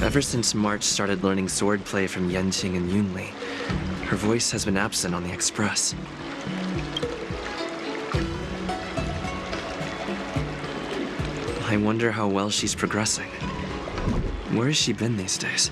Ever since March started learning swordplay from Yanqing and Yunli, her voice has been absent on the Express. I wonder how well she's progressing. Where has she been these days?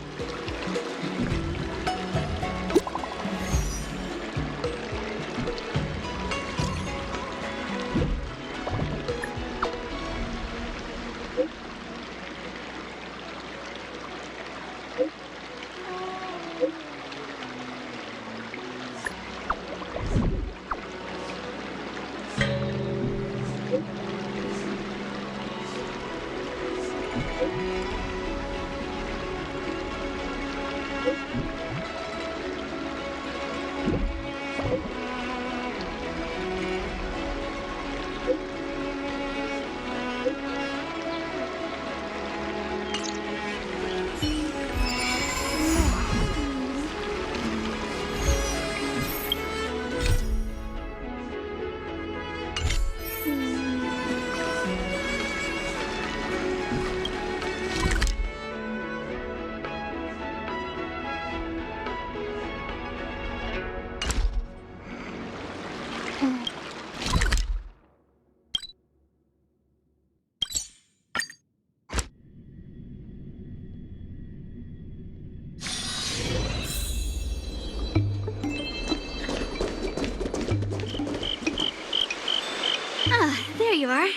There you are.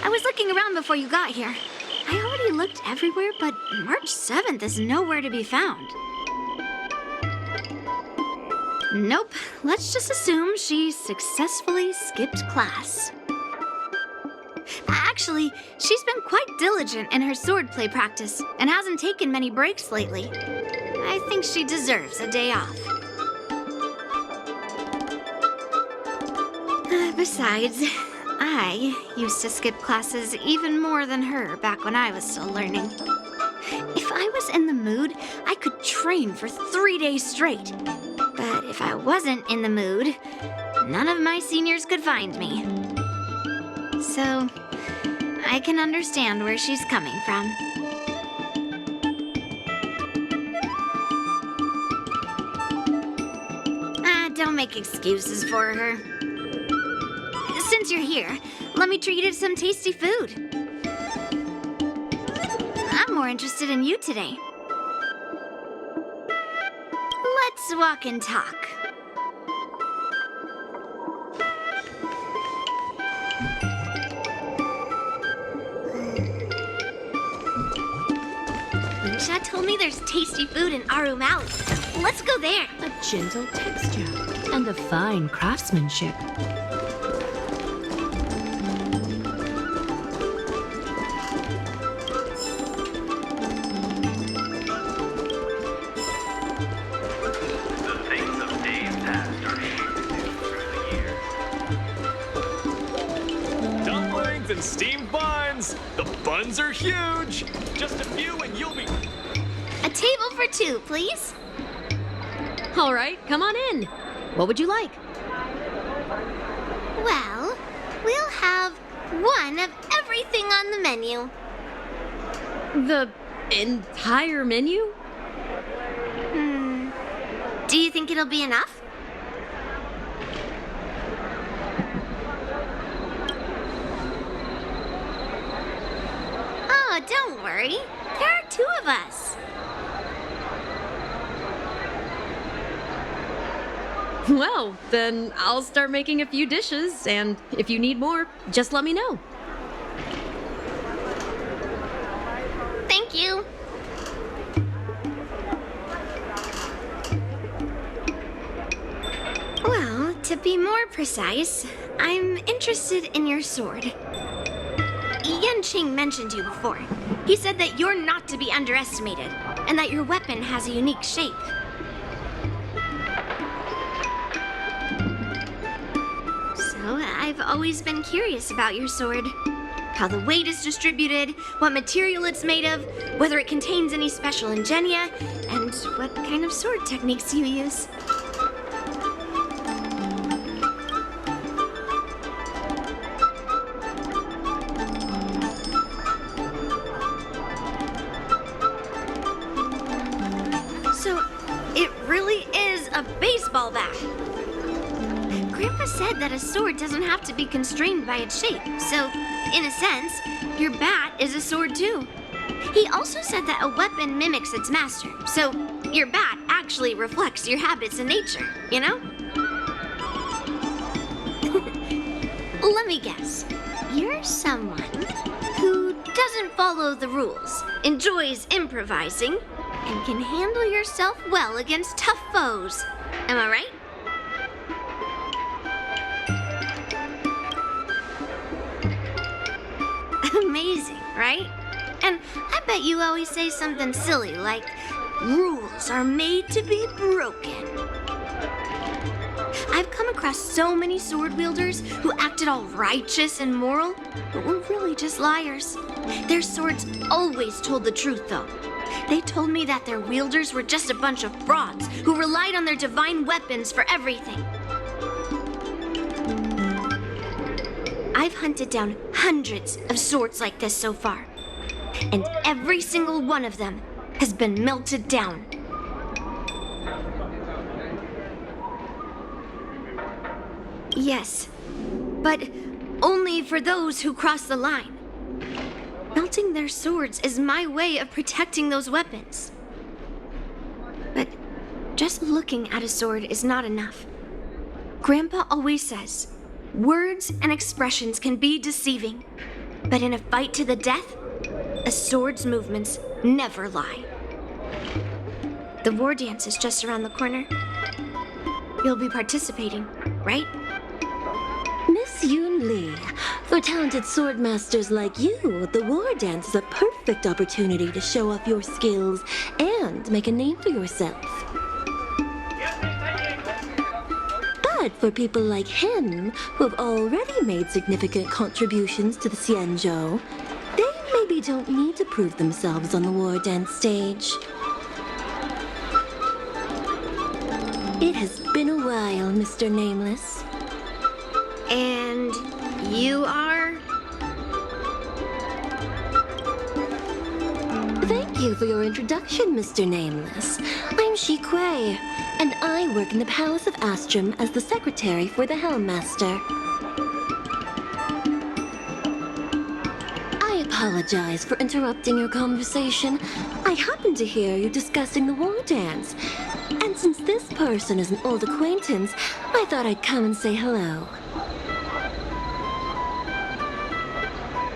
I was looking around before you got here. I already looked everywhere, but March 7th is nowhere to be found. Nope. Let's just assume she successfully skipped class. Actually, she's been quite diligent in her swordplay practice and hasn't taken many breaks lately. I think she deserves a day off. Besides, I used to skip classes even more than her back when I was still learning. If I was in the mood, I could train for 3 days straight. But if I wasn't in the mood, none of my seniors could find me. So, I can understand where she's coming from. Don't make excuses for her. Since you're here, let me treat you to some tasty food. I'm more interested in you today. Let's walk and talk. Lingsha told me there's tasty food in Aurum Alley. Let's go there. A gentle texture and a fine craftsmanship. And steamed buns! The buns are huge! Just a few and you'll be... A table for two, please. All right, come on in. What would you like? Well, we'll have one of everything on the menu. The entire menu? Do you think it'll be enough? Oh, don't worry. There are two of us. Well, then I'll start making a few dishes, and if you need more, just let me know. Thank you. Well, to be more precise, I'm interested in your sword. Yanqing mentioned you before. He said that you're not to be underestimated, and that your weapon has a unique shape. So, I've always been curious about your sword. How the weight is distributed, what material it's made of, whether it contains any special ingenia, and what kind of sword techniques you use. a baseball bat. Grandpa said that a sword doesn't have to be constrained by its shape, so, in a sense, your bat is a sword too. He also said that a weapon mimics its master, so your bat actually reflects your habits and nature, you know? Let me guess. You're someone who doesn't follow the rules, enjoys improvising, and can handle yourself well against tough foes. Am I right? Amazing, right? And I bet you always say something silly like, rules are made to be broken. I've come across so many sword wielders who acted all righteous and moral, but were really just liars. Their swords always told the truth, though. They told me that their wielders were just a bunch of frauds who relied on their divine weapons for everything. I've hunted down hundreds of swords like this so far, and every single one of them has been melted down. Yes, but only for those who cross the line. Melting their swords is my way of protecting those weapons. But just looking at a sword is not enough. Grandpa always says, words and expressions can be deceiving, but in a fight to the death, a sword's movements never lie. The war dance is just around the corner. You'll be participating, right? Miss Yunli, for talented sword masters like you, the war dance is a perfect opportunity to show off your skills and make a name for yourself. But for people like him, who have already made significant contributions to the Xianzhou, they maybe don't need to prove themselves on the war dance stage. It has been a while, Mr. Nameless. And you are? Thank you for your introduction, Mr. Nameless. I'm Shi-Kuei, and I work in the Palace of Astrum as the secretary for the Helmmaster. I apologize for interrupting your conversation. I happened to hear you discussing the war dance, and since this person is an old acquaintance, I thought I'd come and say hello.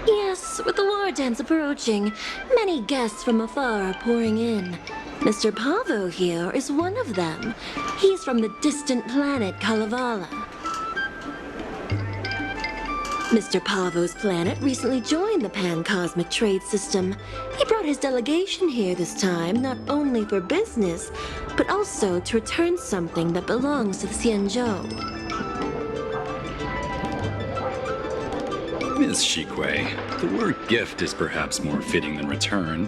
Yes, with the war dance approaching, many guests from afar are pouring in. Mr. Pavo here is one of them. He's from the distant planet Kalevala. Mr. Pavo's planet recently joined the Pan-Cosmic Trade System. He brought his delegation here this time, not only for business, but also to return something that belongs to the Xianzhou. Miss Shi-Kuei, the word gift is perhaps more fitting than return.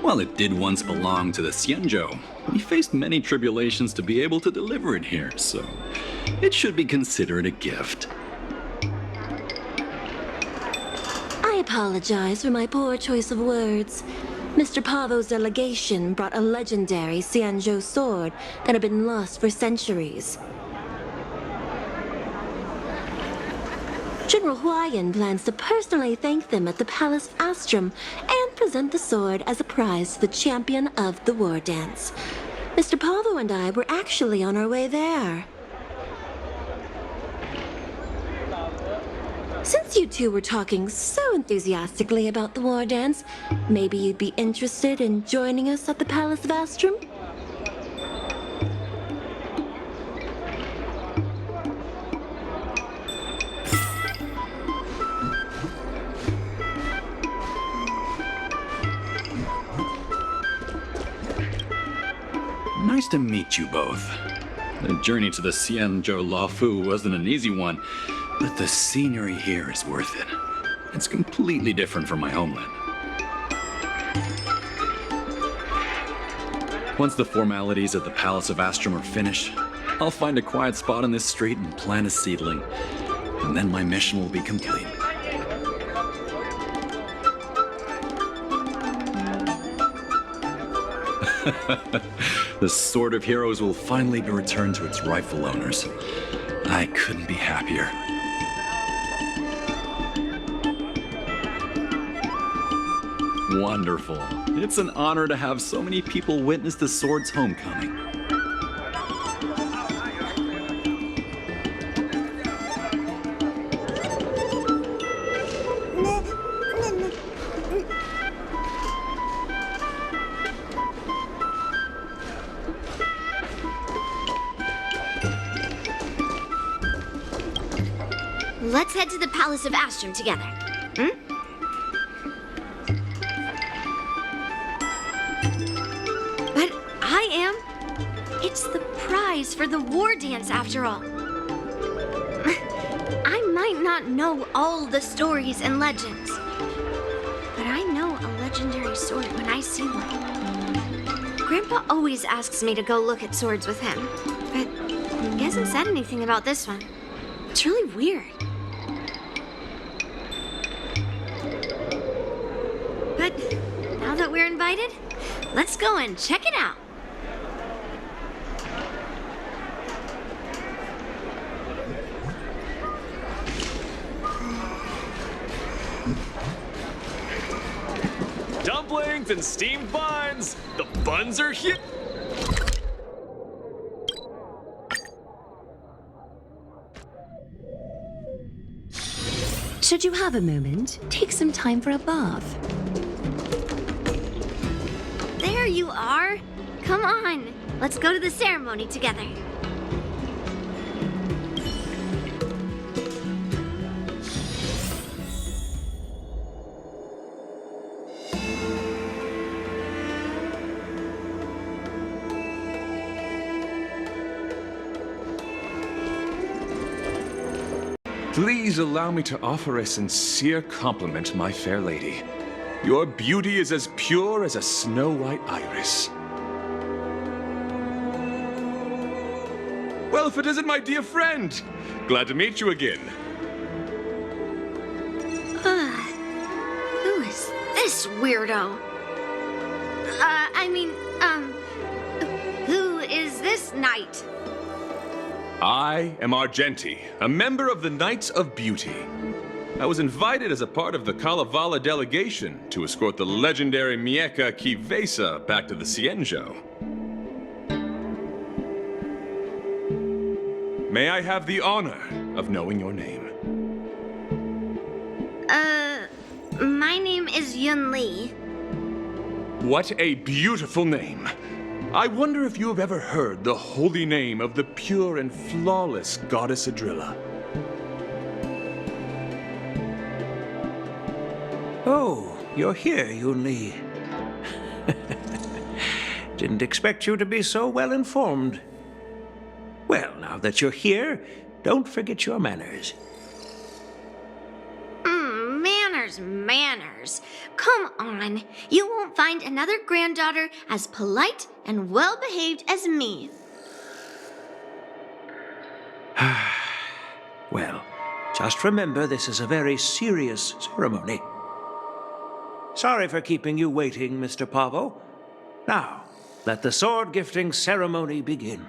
While it did once belong to the Xianzhou, we faced many tribulations to be able to deliver it here, so it should be considered a gift. I apologize for my poor choice of words. Mr. Pavo's delegation brought a legendary Xianzhou sword that had been lost for centuries. General Huaiyan plans to personally thank them at the Palace of Astrum and present the sword as a prize to the champion of the war dance. Mr. Pavo and I were actually on our way there. Since you two were talking so enthusiastically about the war dance, maybe you'd be interested in joining us at the Palace of Astrum? Nice to meet you both. The journey to the Xianzhou Luofu wasn't an easy one, but the scenery here is worth it. It's completely different from my homeland. Once the formalities at the Palace of Astrum are finished, I'll find a quiet spot on this street and plant a seedling, and then my mission will be complete. The Sword of Heroes will finally be returned to its rightful owners. I couldn't be happier. Wonderful. It's an honor to have so many people witness the sword's homecoming. Let's head to the Palace of Astrum together. Hmm? But I am. It's the prize for the war dance, after all. I might not know all the stories and legends, but I know a legendary sword when I see one. Grandpa always asks me to go look at swords with him, but he hasn't said anything about this one. It's really weird. But now that we're invited, let's go and check it out. Dumplings and steamed buns. The buns are huge. Should you have a moment, take some time for a bath. There you are. Come on, let's go to the ceremony together. Please allow me to offer a sincere compliment, my fair lady. Your beauty is as pure as a snow-white iris. Well, if it isn't my dear friend, glad to meet you again. Who is this weirdo? Who is this knight? I am Argenti, a member of the Knights of Beauty. I was invited as a part of the Kalevala delegation to escort the legendary Mieka Kivesa back to the Xianzhou. May I have the honor of knowing your name? My name is Yunli. What a beautiful name. I wonder if you have ever heard the holy name of the pure and flawless goddess Adrilla. Oh, you're here, Yunli. Didn't expect you to be so well informed. Well, now that you're here, don't forget your manners. Manners. Come on. You won't find another granddaughter as polite and well-behaved as me. Well, just remember this is a very serious ceremony. Sorry for keeping you waiting, Mr. Pavo. Now, let the sword gifting ceremony begin.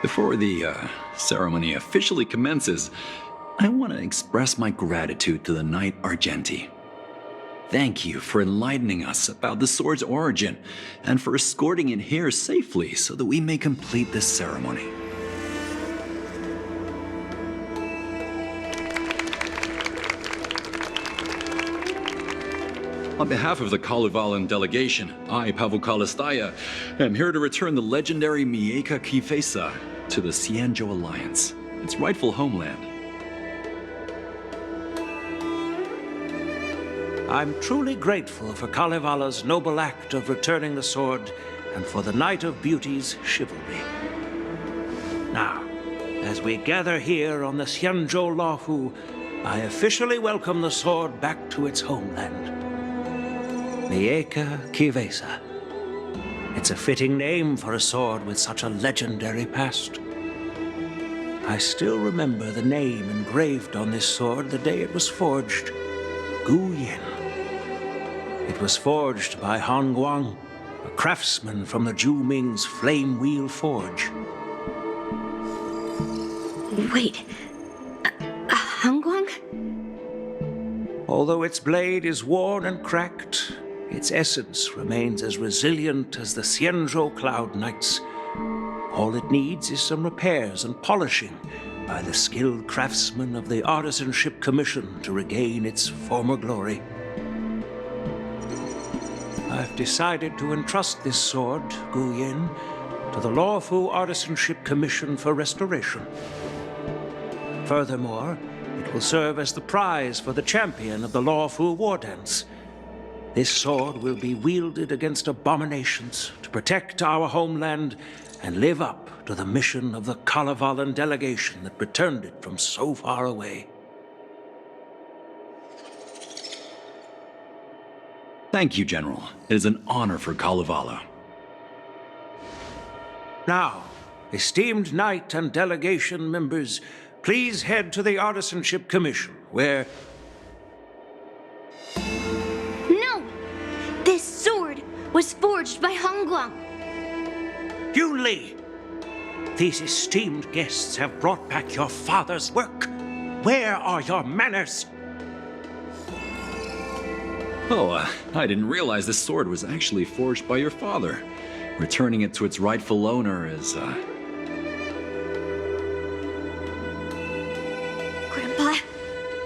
Before the ceremony officially commences, I want to express my gratitude to the Knight Argenti. Thank you for enlightening us about the sword's origin and for escorting it here safely so that we may complete this ceremony. On behalf of the Kalevalan delegation, I, Pavel Kalistaya, am here to return the legendary Mieka Kivesa to the Xianzhou Alliance, its rightful homeland. I'm truly grateful for Kalevala's noble act of returning the sword and for the Knight of Beauty's chivalry. Now, as we gather here on the Xianzhou Luofu, I officially welcome the sword back to its homeland. Mieka Kivesa. It's a fitting name for a sword with such a legendary past. I still remember the name engraved on this sword the day it was forged. Gu Yin. It was forged by Han Guang, a craftsman from the Zhu Ming's Flame Wheel Forge. Wait, a Hongguang? Although its blade is worn and cracked, its essence remains as resilient as the Xianzhou Cloud Knights. All it needs is some repairs and polishing by the skilled craftsmen of the Artisanship Commission to regain its former glory. I've decided to entrust this sword, Guyin, to the Luofu Artisanship Commission for restoration. Furthermore, it will serve as the prize for the champion of the Luofu war dance. This sword will be wielded against abominations to protect our homeland and live up to the mission of the Kalevalan delegation that returned it from so far away. Thank you, General. It is an honor for Kalevala. Now, esteemed knight and delegation members, please head to the Artisanship Commission, where... No! This sword was forged by Hongguang. Yunli! These esteemed guests have brought back your father's work. Where are your manners? Oh, I didn't realize this sword was actually forged by your father. Returning it to its rightful owner is, Grandpa,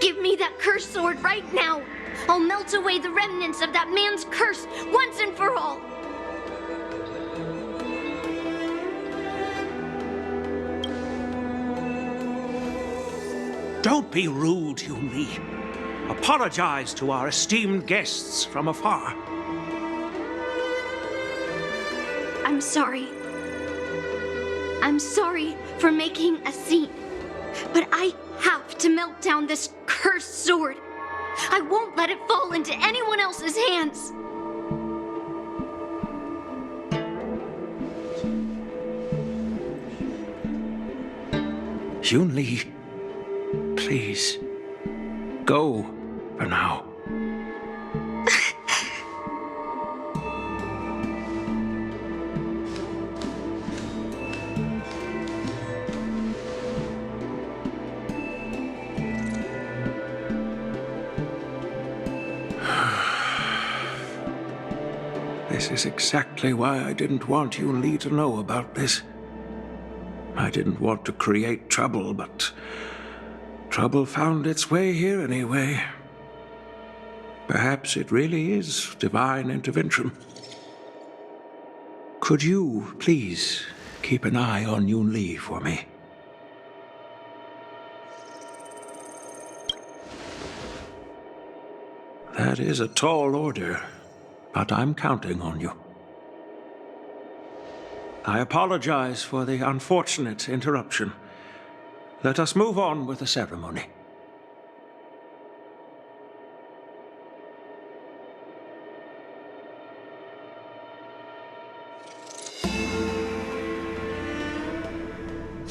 give me that cursed sword right now. I'll melt away the remnants of that man's curse once and for all. Don't be rude, Yunli. Apologize to our esteemed guests from afar. I'm sorry. I'm sorry for making a scene. But I have to melt down this cursed sword. I won't let it fall into anyone else's hands. Yunli, please, go for now. This is exactly why I didn't want Yunli to know about this. I didn't want to create trouble, but trouble found its way here anyway. Perhaps it really is divine intervention. Could you, please, keep an eye on Yunli for me? That is a tall order, but I'm counting on you. I apologize for the unfortunate interruption. Let us move on with the ceremony.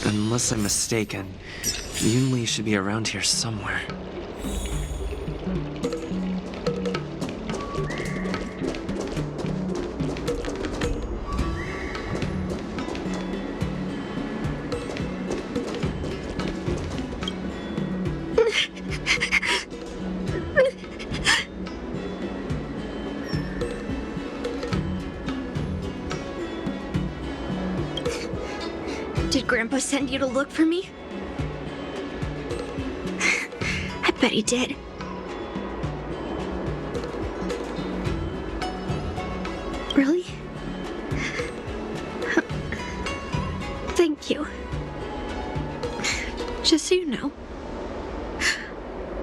Unless I'm mistaken, Yunli should be around here somewhere. Did Grandpa send you to look for me? I bet he did. Really? Thank you. Just so you know,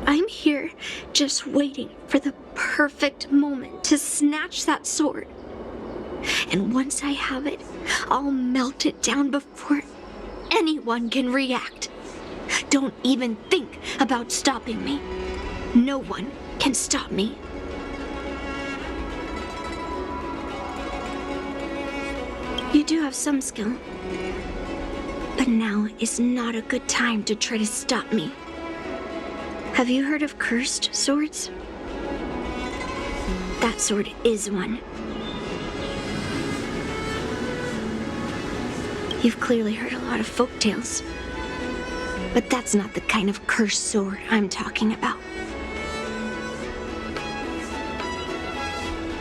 I'm here just waiting for the perfect moment to snatch that sword. And once I have it, I'll melt it down before anyone can react. Don't even think about stopping me. No one can stop me. You do have some skill. But now is not a good time to try to stop me. Have you heard of cursed swords? That sword is one. You've clearly heard a lot of folk tales. But that's not the kind of cursed sword I'm talking about.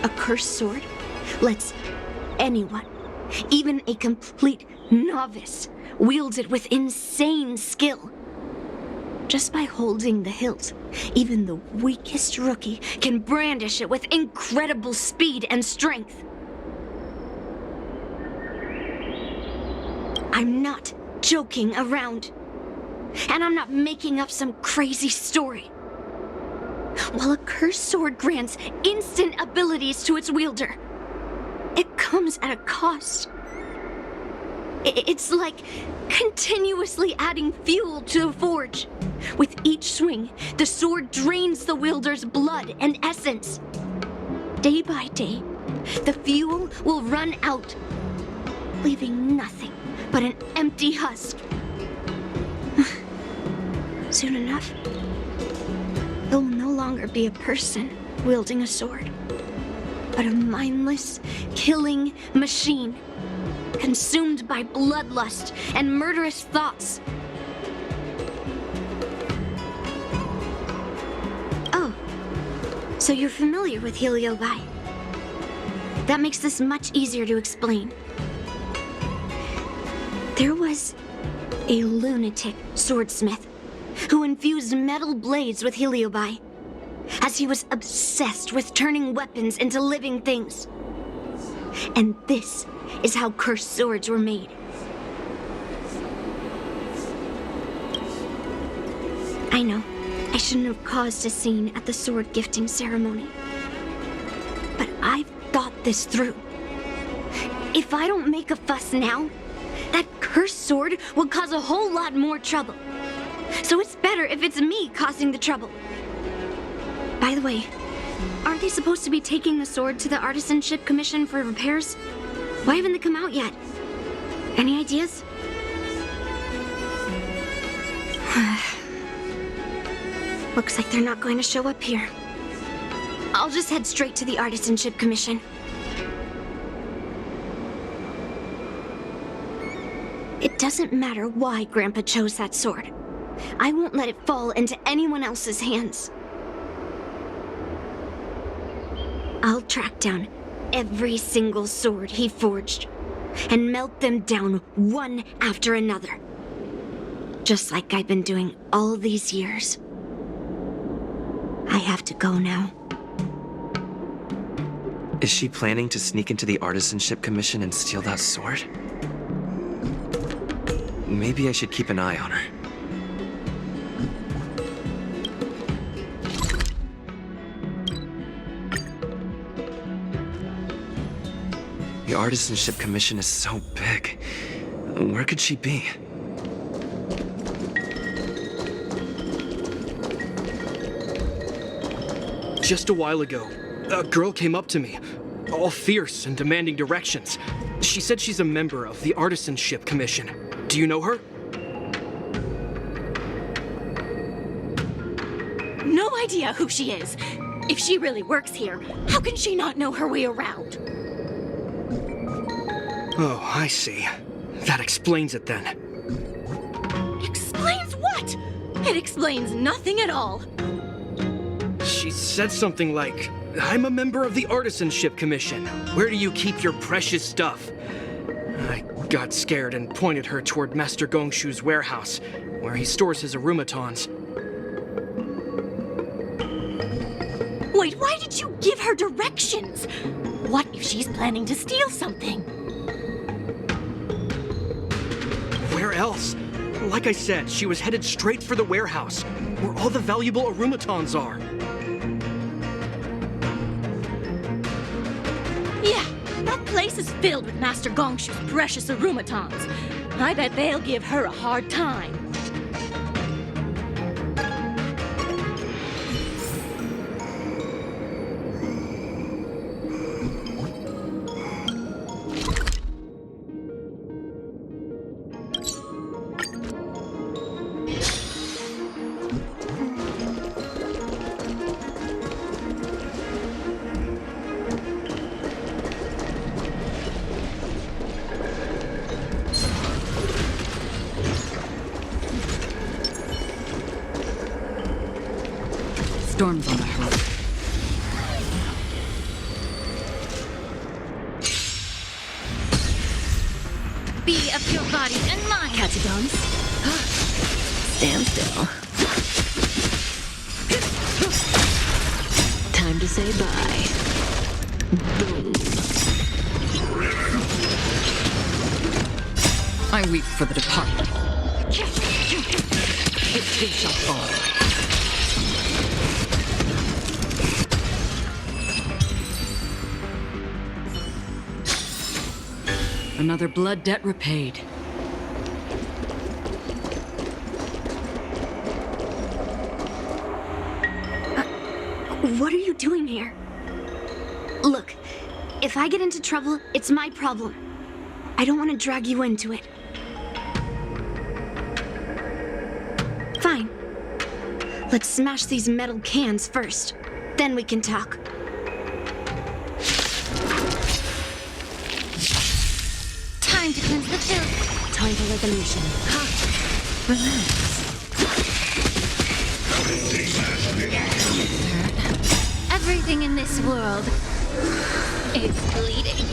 A cursed sword lets anyone, even a complete novice, wield it with insane skill. Just by holding the hilt, even the weakest rookie can brandish it with incredible speed and strength. I'm not joking around. And I'm not making up some crazy story. While a cursed sword grants instant abilities to its wielder, it comes at a cost. It's like continuously adding fuel to the forge. With each swing, the sword drains the wielder's blood and essence. Day by day, the fuel will run out, leaving nothing but an empty husk. Soon enough, it will no longer be a person wielding a sword, but a mindless, killing machine, consumed by bloodlust and murderous thoughts. Oh, so you're familiar with Heliobi. That makes this much easier to explain. There was a lunatic swordsmith who infused metal blades with Heliobi, as he was obsessed with turning weapons into living things. And this is how cursed swords were made. I know, I shouldn't have caused a scene at the sword gifting ceremony. But I've thought this through. If I don't make a fuss now, that cursed sword will cause a whole lot more trouble. So it's better if it's me causing the trouble. By the way, aren't they supposed to be taking the sword to the Artisanship Commission for repairs? Why haven't they come out yet? Any ideas? Looks like they're not going to show up here. I'll just head straight to the Artisanship Commission. It doesn't matter why Grandpa chose that sword. I won't let it fall into anyone else's hands. I'll track down every single sword he forged and melt them down one after another. Just like I've been doing all these years. I have to go now. Is she planning to sneak into the Artisanship Commission and steal that sword? Maybe I should keep an eye on her. The Artisanship Commission is so big. Where could she be? Just a while ago, a girl came up to me, all fierce and demanding directions. She said she's a member of the Artisanship Commission. Do you know her? No idea who she is. If she really works here, how can she not know her way around? Oh, I see. That explains it then. Explains what? It explains nothing at all. She said something like, I'm a member of the Artisanship Commission. Where do you keep your precious stuff? I got scared and pointed her toward Master Gongshu's warehouse, where he stores his aurumatons. Wait, why did you give her directions? What if she's planning to steal something? Where else? Like I said, she was headed straight for the warehouse, where all the valuable aurumatons are. Yeah, that place is filled with Master Gongshu's precious aurumatons. I bet they'll give her a hard time. Storm's on the horizon. Be of your body and mind. Catagons. Stand still. Time to say bye. Boom. I weep for the departed. It too shall fall. Another blood debt repaid. What are you doing here? Look, if I get into trouble, it's my problem. I don't want to drag you into it. Fine. Let's smash these metal cans first. Then we can talk. Time to cleanse the filth. Time for resolution. Relax. Everything in this world is bleeding.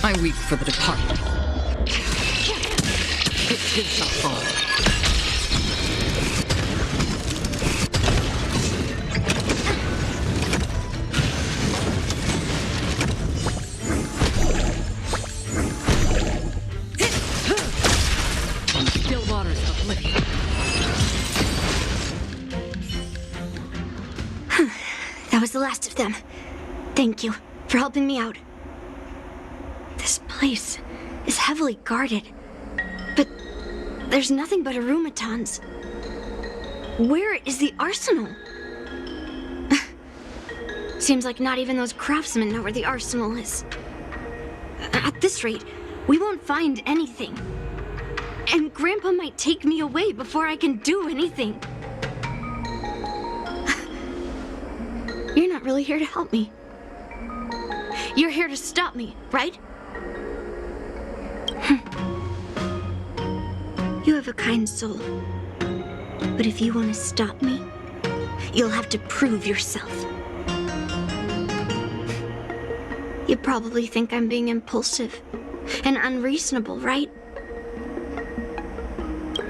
I weep for the departed. It too shall fall. On the still waters of oblivion. That was the last of them. Thank you for helping me out. This place is heavily guarded, but there's nothing but aurumatons. Where is the arsenal? Seems like not even those craftsmen know where the arsenal is. At this rate, we won't find anything. And Grandpa might take me away before I can do anything. You're not really here to help me. You're here to stop me, right? You have a kind soul. But if you want to stop me, you'll have to prove yourself. You probably think I'm being impulsive and unreasonable, right?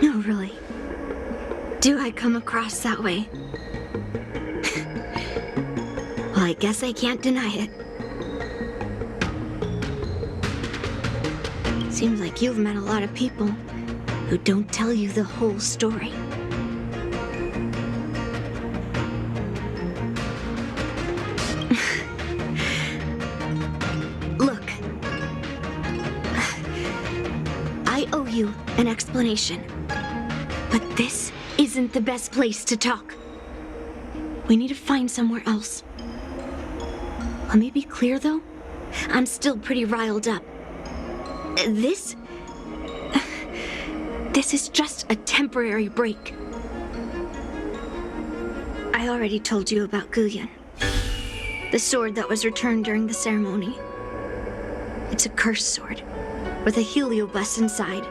No, really. Do I come across that way? Well, I guess I can't deny it. Seems like you've met a lot of people who don't tell you the whole story. Look. I owe you an explanation. But this isn't the best place to talk. We need to find somewhere else. Let me be clear, though. I'm still pretty riled up. This is just a temporary break. I already told you about Guyan, the sword that was returned during the ceremony. It's a cursed sword with a heliobus inside.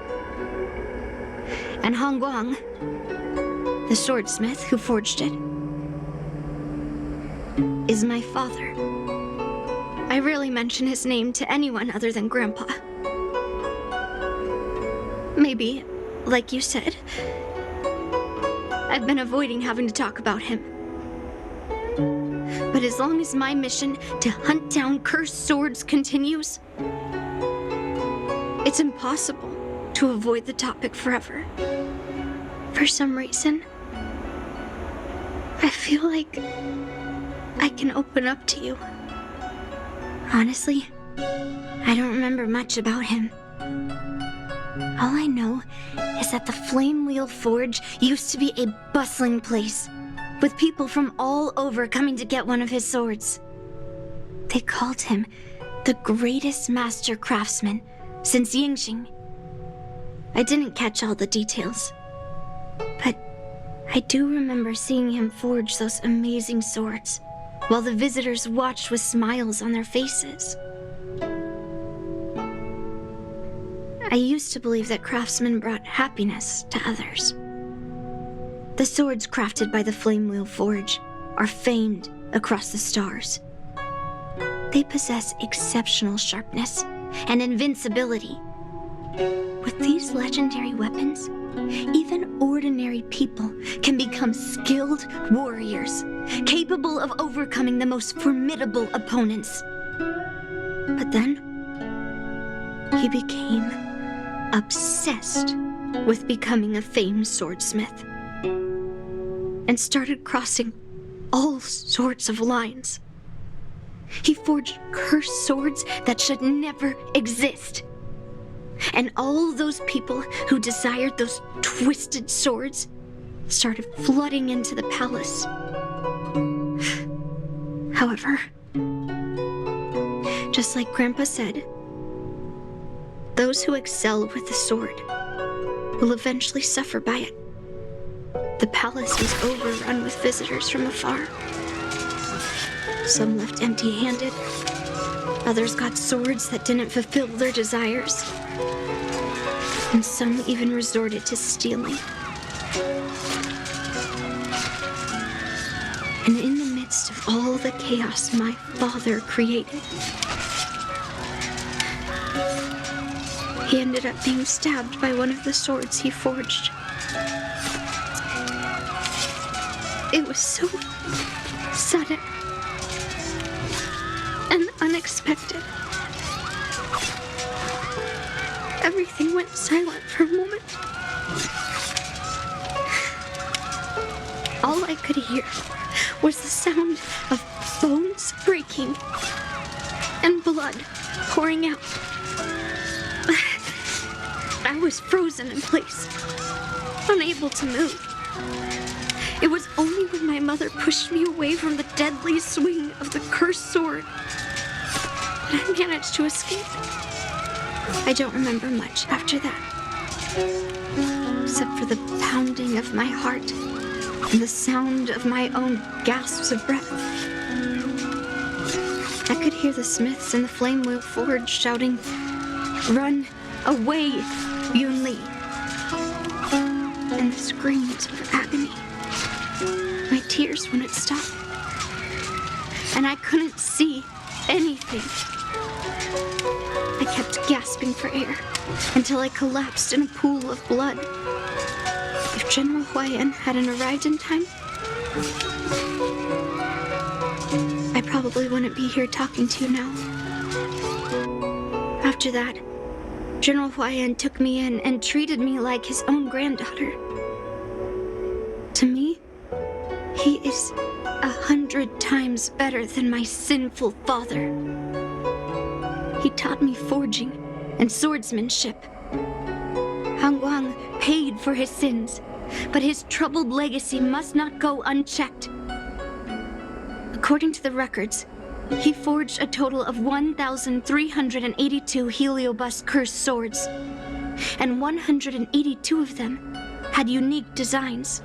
And Hongguang, the swordsmith who forged it, is my father. I rarely mention his name to anyone other than Grandpa. Maybe, like you said, I've been avoiding having to talk about him. But as long as my mission to hunt down cursed swords continues, it's impossible to avoid the topic forever. For some reason, I feel like I can open up to you. Honestly, I don't remember much about him. All I know is that the Flame Wheel Forge used to be a bustling place, with people from all over coming to get one of his swords. They called him the greatest master craftsman since Yingxing. I didn't catch all the details, but I do remember seeing him forge those amazing swords, while the visitors watched with smiles on their faces. I used to believe that craftsmen brought happiness to others. The swords crafted by the Flamewheel Forge are famed across the stars. They possess exceptional sharpness and invincibility. With these legendary weapons, even ordinary people can become skilled warriors, capable of overcoming the most formidable opponents. But then, he became obsessed with becoming a famed swordsmith, and started crossing all sorts of lines. He forged cursed swords that should never exist. And all those people who desired those twisted swords started flooding into the palace. However, just like Grandpa said, those who excel with the sword will eventually suffer by it. The palace was overrun with visitors from afar. Some left empty-handed. Others got swords that didn't fulfill their desires. And some even resorted to stealing. And in the midst of all the chaos my father created, he ended up being stabbed by one of the swords he forged. It was so sudden and unexpected. Everything went silent for a moment. All I could hear was the sound of bones breaking and blood pouring out. I was frozen in place, unable to move. It was only when my mother pushed me away from the deadly swing of the cursed sword that I managed to escape. I don't remember much after that, except for the pounding of my heart and the sound of my own gasps of breath. I could hear the smiths in the Flamewheel Forge shouting, "Run away, Yunli!" and the screams of agony. My tears wouldn't stop, and I couldn't see anything. I kept gasping for air until I collapsed in a pool of blood. If General Huaiyan hadn't arrived in time, I probably wouldn't be here talking to you now. After that, General Huaiyan took me in and treated me like his own granddaughter. To me, he is 100 times better than my sinful father. He taught me forging and swordsmanship. Hangguang paid for his sins, but his troubled legacy must not go unchecked. According to the records, he forged a total of 1,382 Heliobus cursed swords, and 182 of them had unique designs.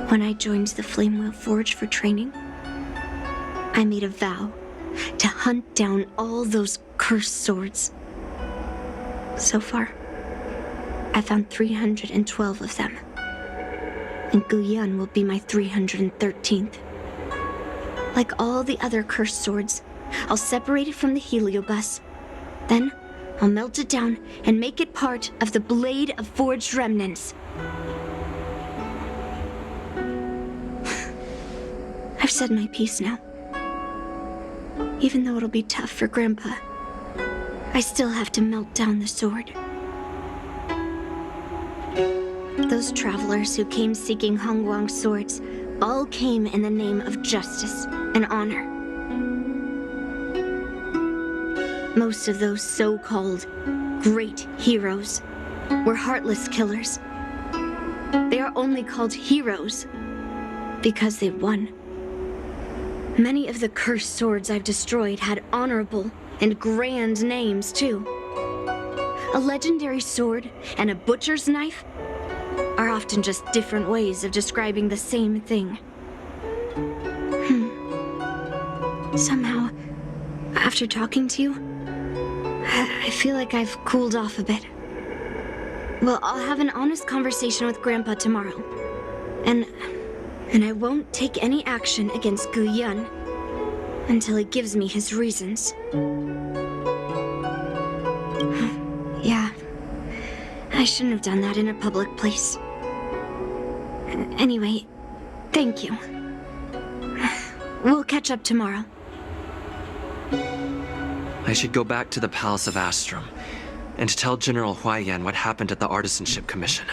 When I joined the Flamewheel Forge for training, I made a vow to hunt down all those cursed swords. So far, I found 312 of them, and Guyan will be my 313th. Like all the other cursed swords, I'll separate it from the Heliobus. Then, I'll melt it down and make it part of the Blade of Forged Remnants. I've said my piece now. Even though it'll be tough for Grandpa, I still have to melt down the sword. Those travelers who came seeking Hangguang's swords all came in the name of justice and honor. Most of those so-called great heroes were heartless killers. They are only called heroes because they won. Many of the cursed swords I've destroyed had honorable and grand names, too. A legendary sword and a butcher's knife are often just different ways of describing the same thing. Somehow, after talking to you, I feel like I've cooled off a bit. Well, I'll have an honest conversation with Grandpa tomorrow. And I won't take any action against Huaiyan until he gives me his reasons. Yeah, I shouldn't have done that in a public place. Anyway, thank you. We'll catch up tomorrow. I should go back to the Palace of Astrum and tell General Huaiyan what happened at the Artisanship Commission.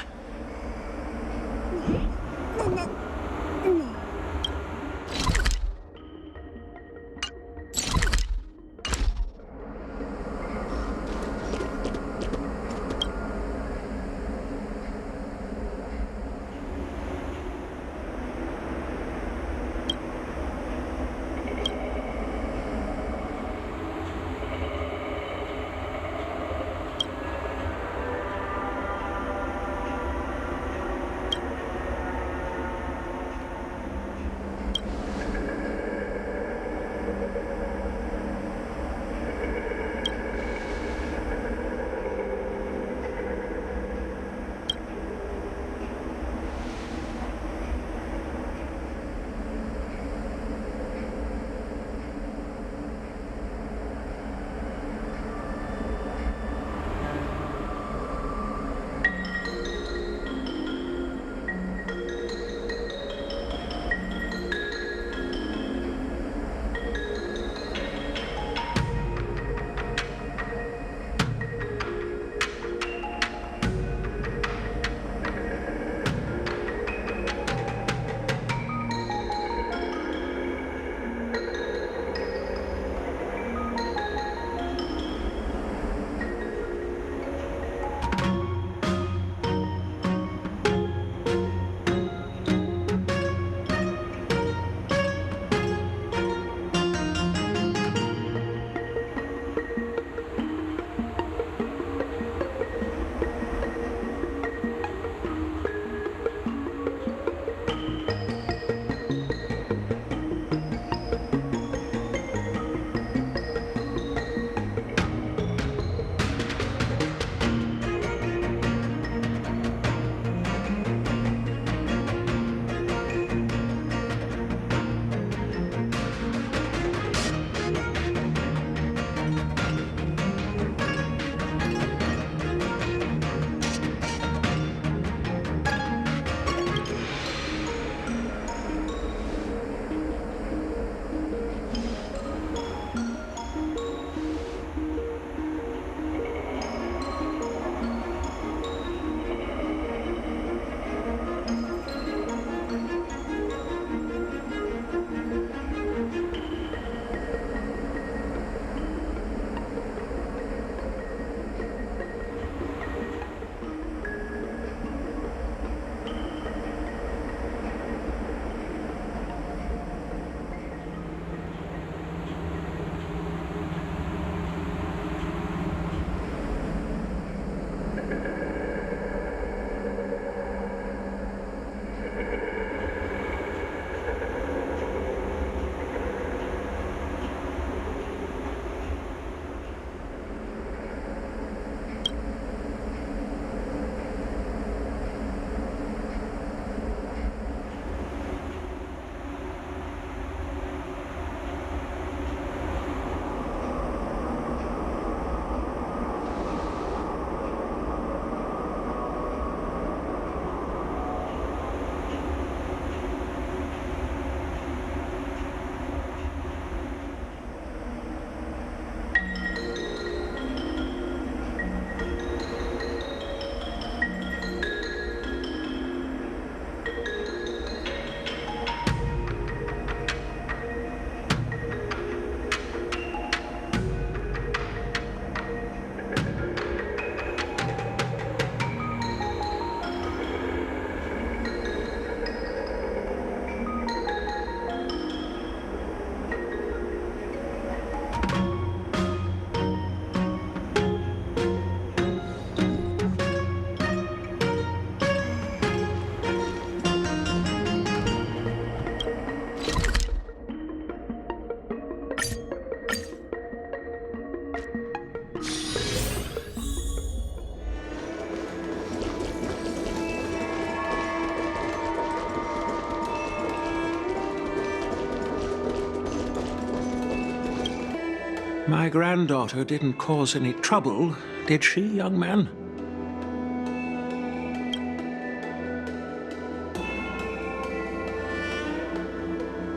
My granddaughter didn't cause any trouble, did she, young man?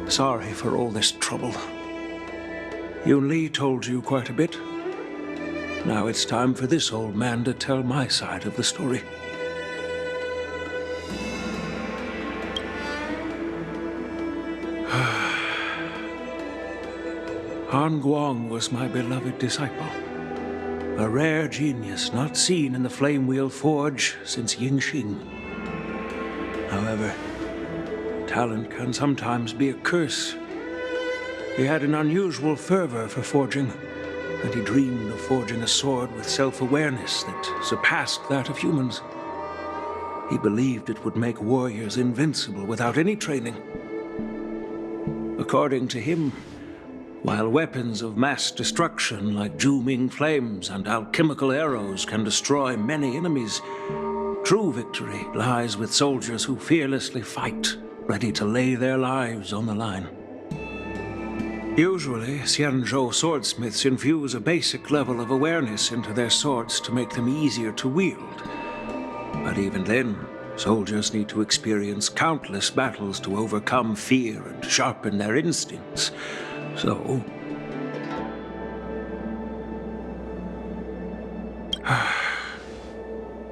Sorry for all this trouble. Yunli told you quite a bit. Now it's time for this old man to tell my side of the story. Han Guang was my beloved disciple. A rare genius not seen in the Flame Wheel Forge since Yingxing. However, talent can sometimes be a curse. He had an unusual fervor for forging, and he dreamed of forging a sword with self-awareness that surpassed that of humans. He believed it would make warriors invincible without any training. According to him, while weapons of mass destruction like Juming flames and alchemical arrows can destroy many enemies, true victory lies with soldiers who fearlessly fight, ready to lay their lives on the line. Usually, Xianzhou swordsmiths infuse a basic level of awareness into their swords to make them easier to wield. But even then, soldiers need to experience countless battles to overcome fear and sharpen their instincts. So,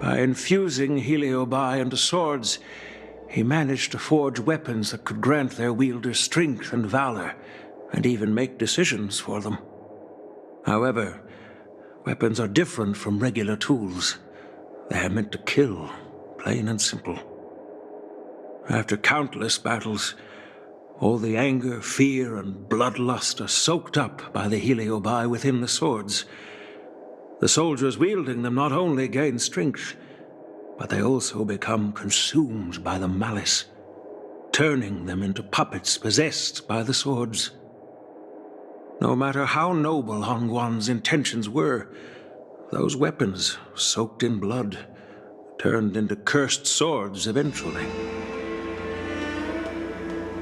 by infusing heliobi into swords, he managed to forge weapons that could grant their wielders strength and valor, and even make decisions for them. However, weapons are different from regular tools. They are meant to kill, plain and simple. After countless battles, all the anger, fear, and bloodlust are soaked up by the heliobi within the swords. The soldiers wielding them not only gain strength, but they also become consumed by the malice, turning them into puppets possessed by the swords. No matter how noble Hongguan's intentions were, those weapons, soaked in blood, turned into cursed swords eventually.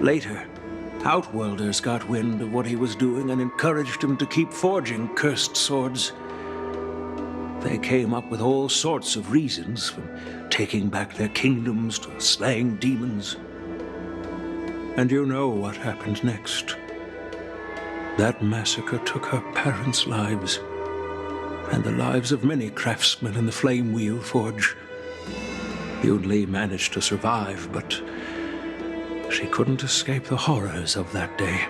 Later, Outworlders got wind of what he was doing and encouraged him to keep forging cursed swords. They came up with all sorts of reasons, from taking back their kingdoms to slaying demons. And you know what happened next. That massacre took her parents' lives, and the lives of many craftsmen in the Flame Wheel Forge. Yunli managed to survive, but she couldn't escape the horrors of that day.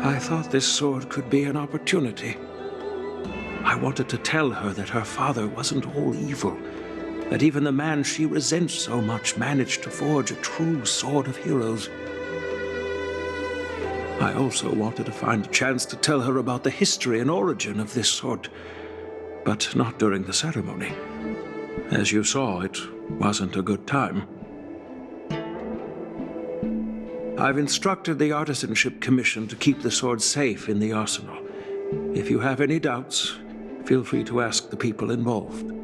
I thought this sword could be an opportunity. I wanted to tell her that her father wasn't all evil, that even the man she resents so much managed to forge a true sword of heroes. I also wanted to find a chance to tell her about the history and origin of this sword, but not during the ceremony. As you saw, it wasn't a good time. I've instructed the Artisanship Commission to keep the sword safe in the arsenal. If you have any doubts, feel free to ask the people involved.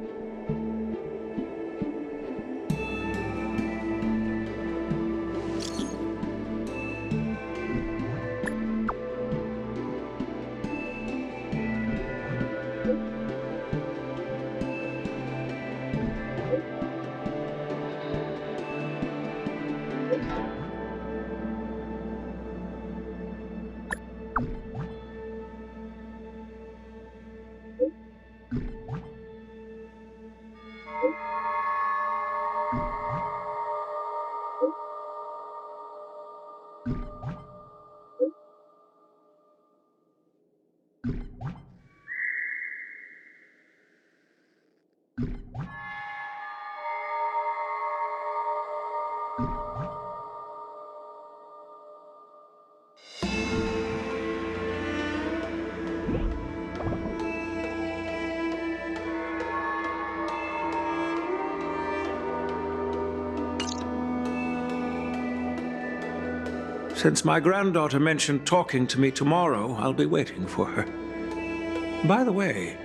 Since my granddaughter mentioned talking to me tomorrow, I'll be waiting for her. By the way,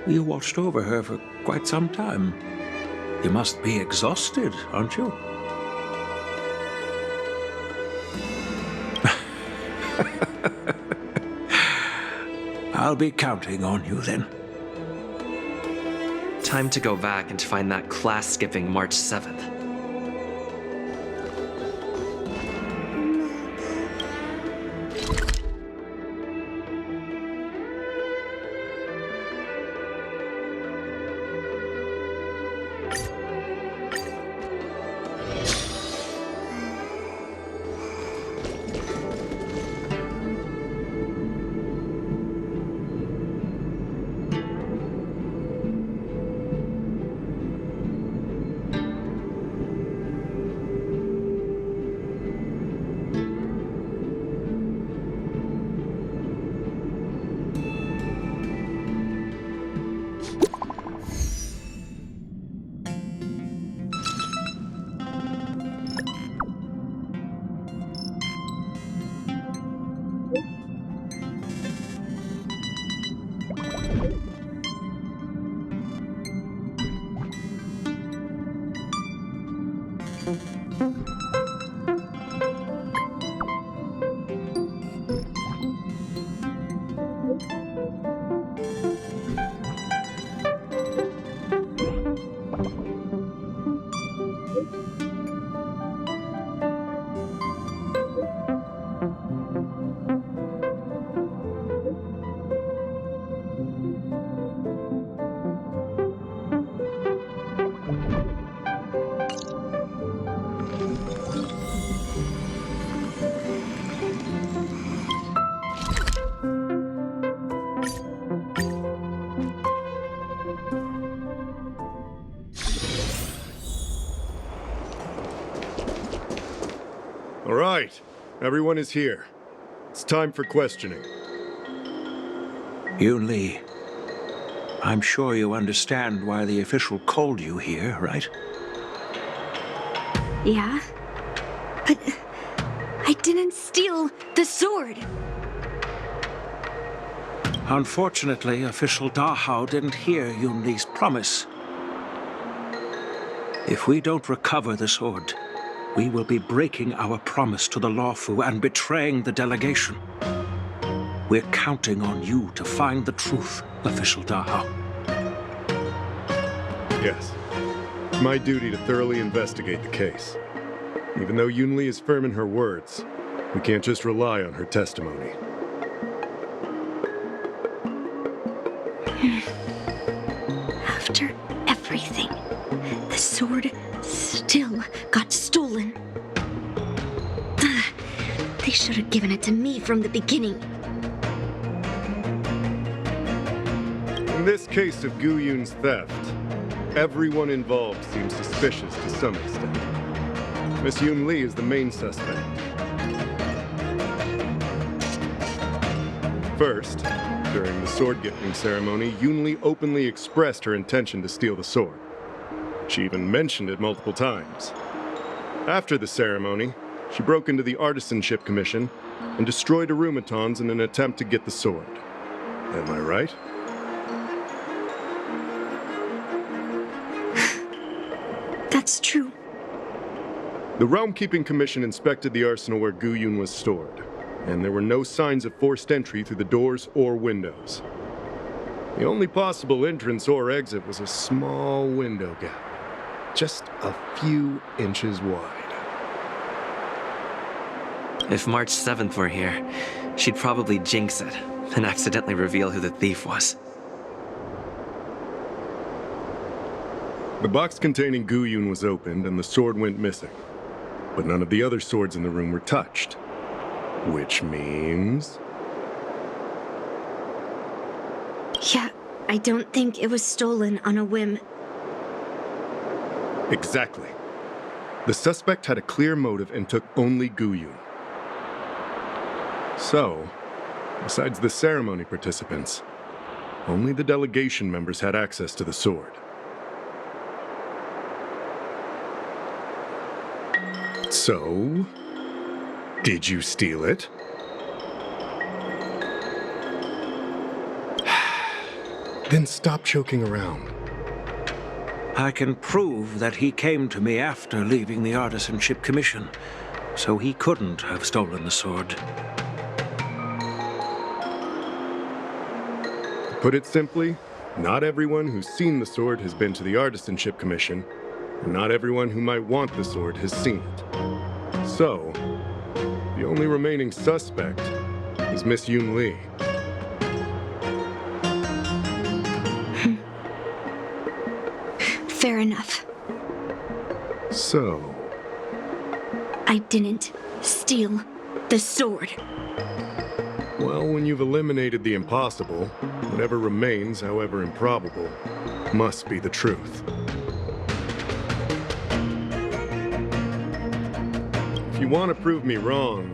you watched over her for quite some time. You must be exhausted, aren't you? I'll be counting on you then. Time to go back and find that class-skipping March 7th. All right, everyone is here. It's time for questioning. Yunli, I'm sure you understand why the official called you here, right? Yeah? But I didn't steal the sword. Unfortunately, official Dahao didn't hear Yunli's promise. If we don't recover the sword, we will be breaking our promise to the Luofu and betraying the delegation. We're counting on you to find the truth, official Dahao. Yes. It's my duty to thoroughly investigate the case. Even though Yunli is firm in her words, we can't just rely on her testimony. After everything, the sword still got stolen. They should have given it to me from the beginning. In this case of Gu Yun's theft, everyone involved seems suspicious to some extent. Miss Yunli is the main suspect. First, during the sword-gifting ceremony, Yunli openly expressed her intention to steal the sword. She even mentioned it multiple times. After the ceremony, she broke into the Artisanship Commission and destroyed aurumatons in an attempt to get the sword. Am I right? That's true. The Realm Keeping Commission inspected the arsenal where Gu Yun was stored, and there were no signs of forced entry through the doors or windows. The only possible entrance or exit was a small window gap, just a few inches wide. If March 7th were here, she'd probably jinx it and accidentally reveal who the thief was. The box containing Gu Yun was opened and the sword went missing. But none of the other swords in the room were touched. Which means... Yeah, I don't think it was stolen on a whim. Exactly. The suspect had a clear motive and took only Gu Yun. So, besides the ceremony participants, only the delegation members had access to the sword. So, did you steal it? Then stop joking around. I can prove that he came to me after leaving the Artisanship Commission, so he couldn't have stolen the sword. put it simply, not everyone who's seen the sword has been to the Artisanship Commission, and not everyone who might want the sword has seen it. So, the only remaining suspect is Miss Yunli. Fair enough. So, I didn't steal the sword. well, when you've eliminated the impossible, whatever remains, however improbable, must be the truth. If you want to prove me wrong,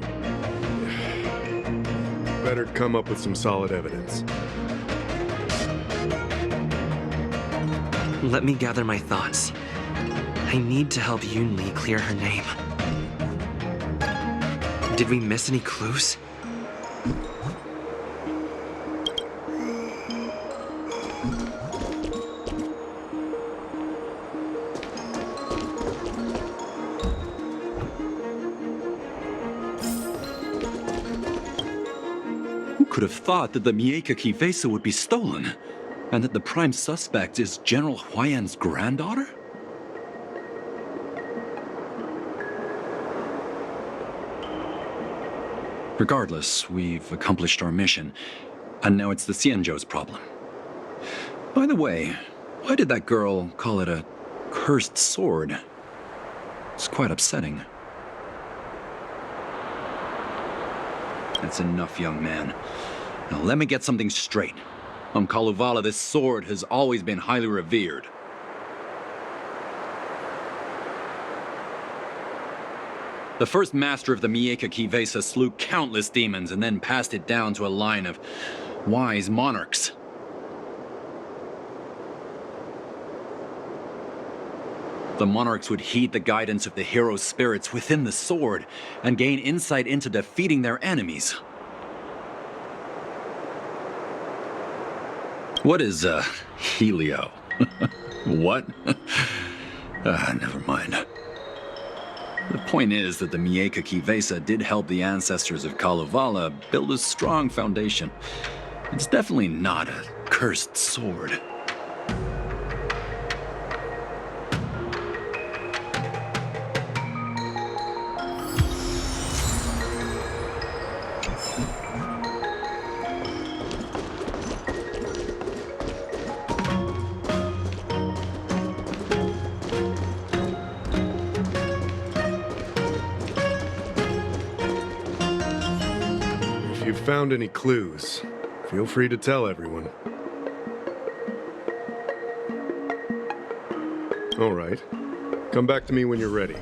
better come up with some solid evidence. Let me gather my thoughts. I need to help Yunli clear her name. Did we miss any clues? Who could have thought that the Mieka Kivesa would be stolen? And that the prime suspect is General Huaiyan's granddaughter? Regardless, we've accomplished our mission, and now it's the Xianzhou's problem. By the way, why did that girl call it a cursed sword? It's quite upsetting. That's enough, young man. Now let me get something straight. On Kalevala, this sword has always been highly revered. The first master of the Mieka Kivesa slew countless demons and then passed it down to a line of wise monarchs. The monarchs would heed the guidance of the hero spirits within the sword and gain insight into defeating their enemies. What is, Helio? What? Never mind. The point is that the Mieka Kivesa did help the ancestors of Kalevala build a strong foundation. It's definitely not a cursed sword. If you've found any clues, feel free to tell everyone. All right. Come back to me when you're ready.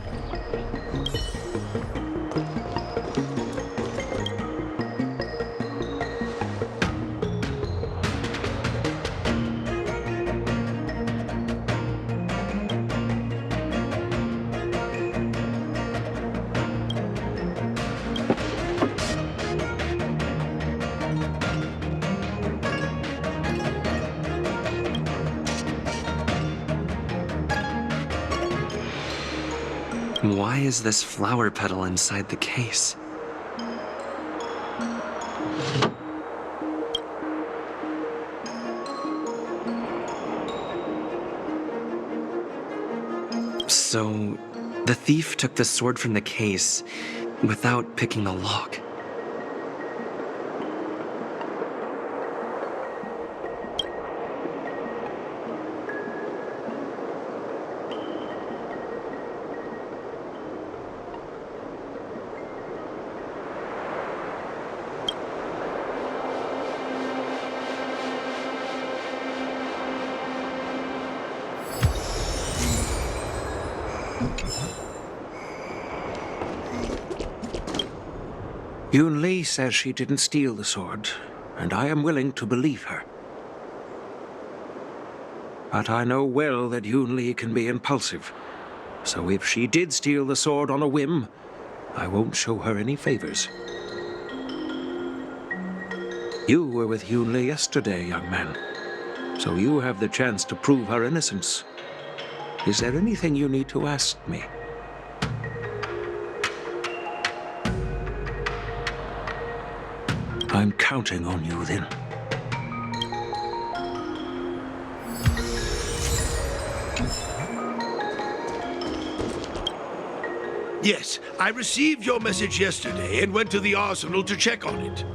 Why is this flower petal inside the case? So, the thief took the sword from the case without picking the lock. Yunli says she didn't steal the sword, and I am willing to believe her. But I know well that Yunli can be impulsive, so if she did steal the sword on a whim, I won't show her any favors. You were with Yunli yesterday, young man, so you have the chance to prove her innocence. Is there anything you need to ask me? I'm counting on you, then. Yes, I received your message yesterday and went to the arsenal to check on it.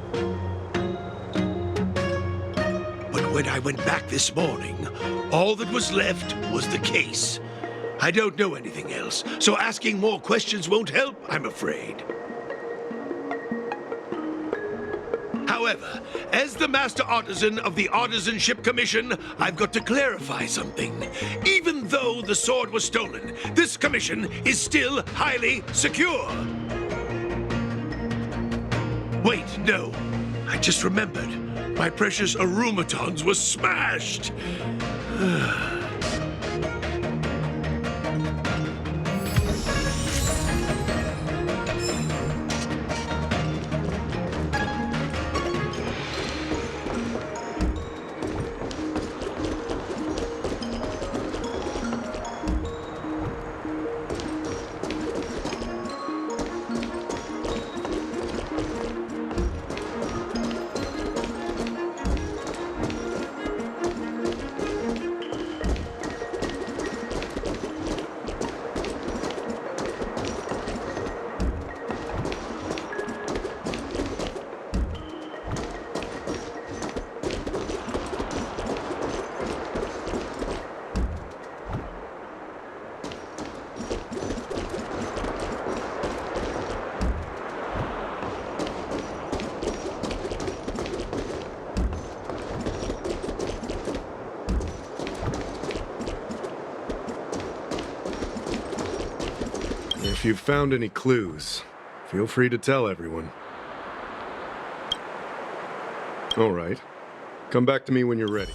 But when I went back this morning, all that was left was the case. I don't know anything else, so asking more questions won't help, I'm afraid. However, as the Master Artisan of the Artisanship Commission, I've got to clarify something. Even though the sword was stolen, this commission is still highly secure. Wait, no. I just remembered. My precious aurumatons were smashed. If you've found any clues, feel free to tell everyone. All right. Come back to me when you're ready.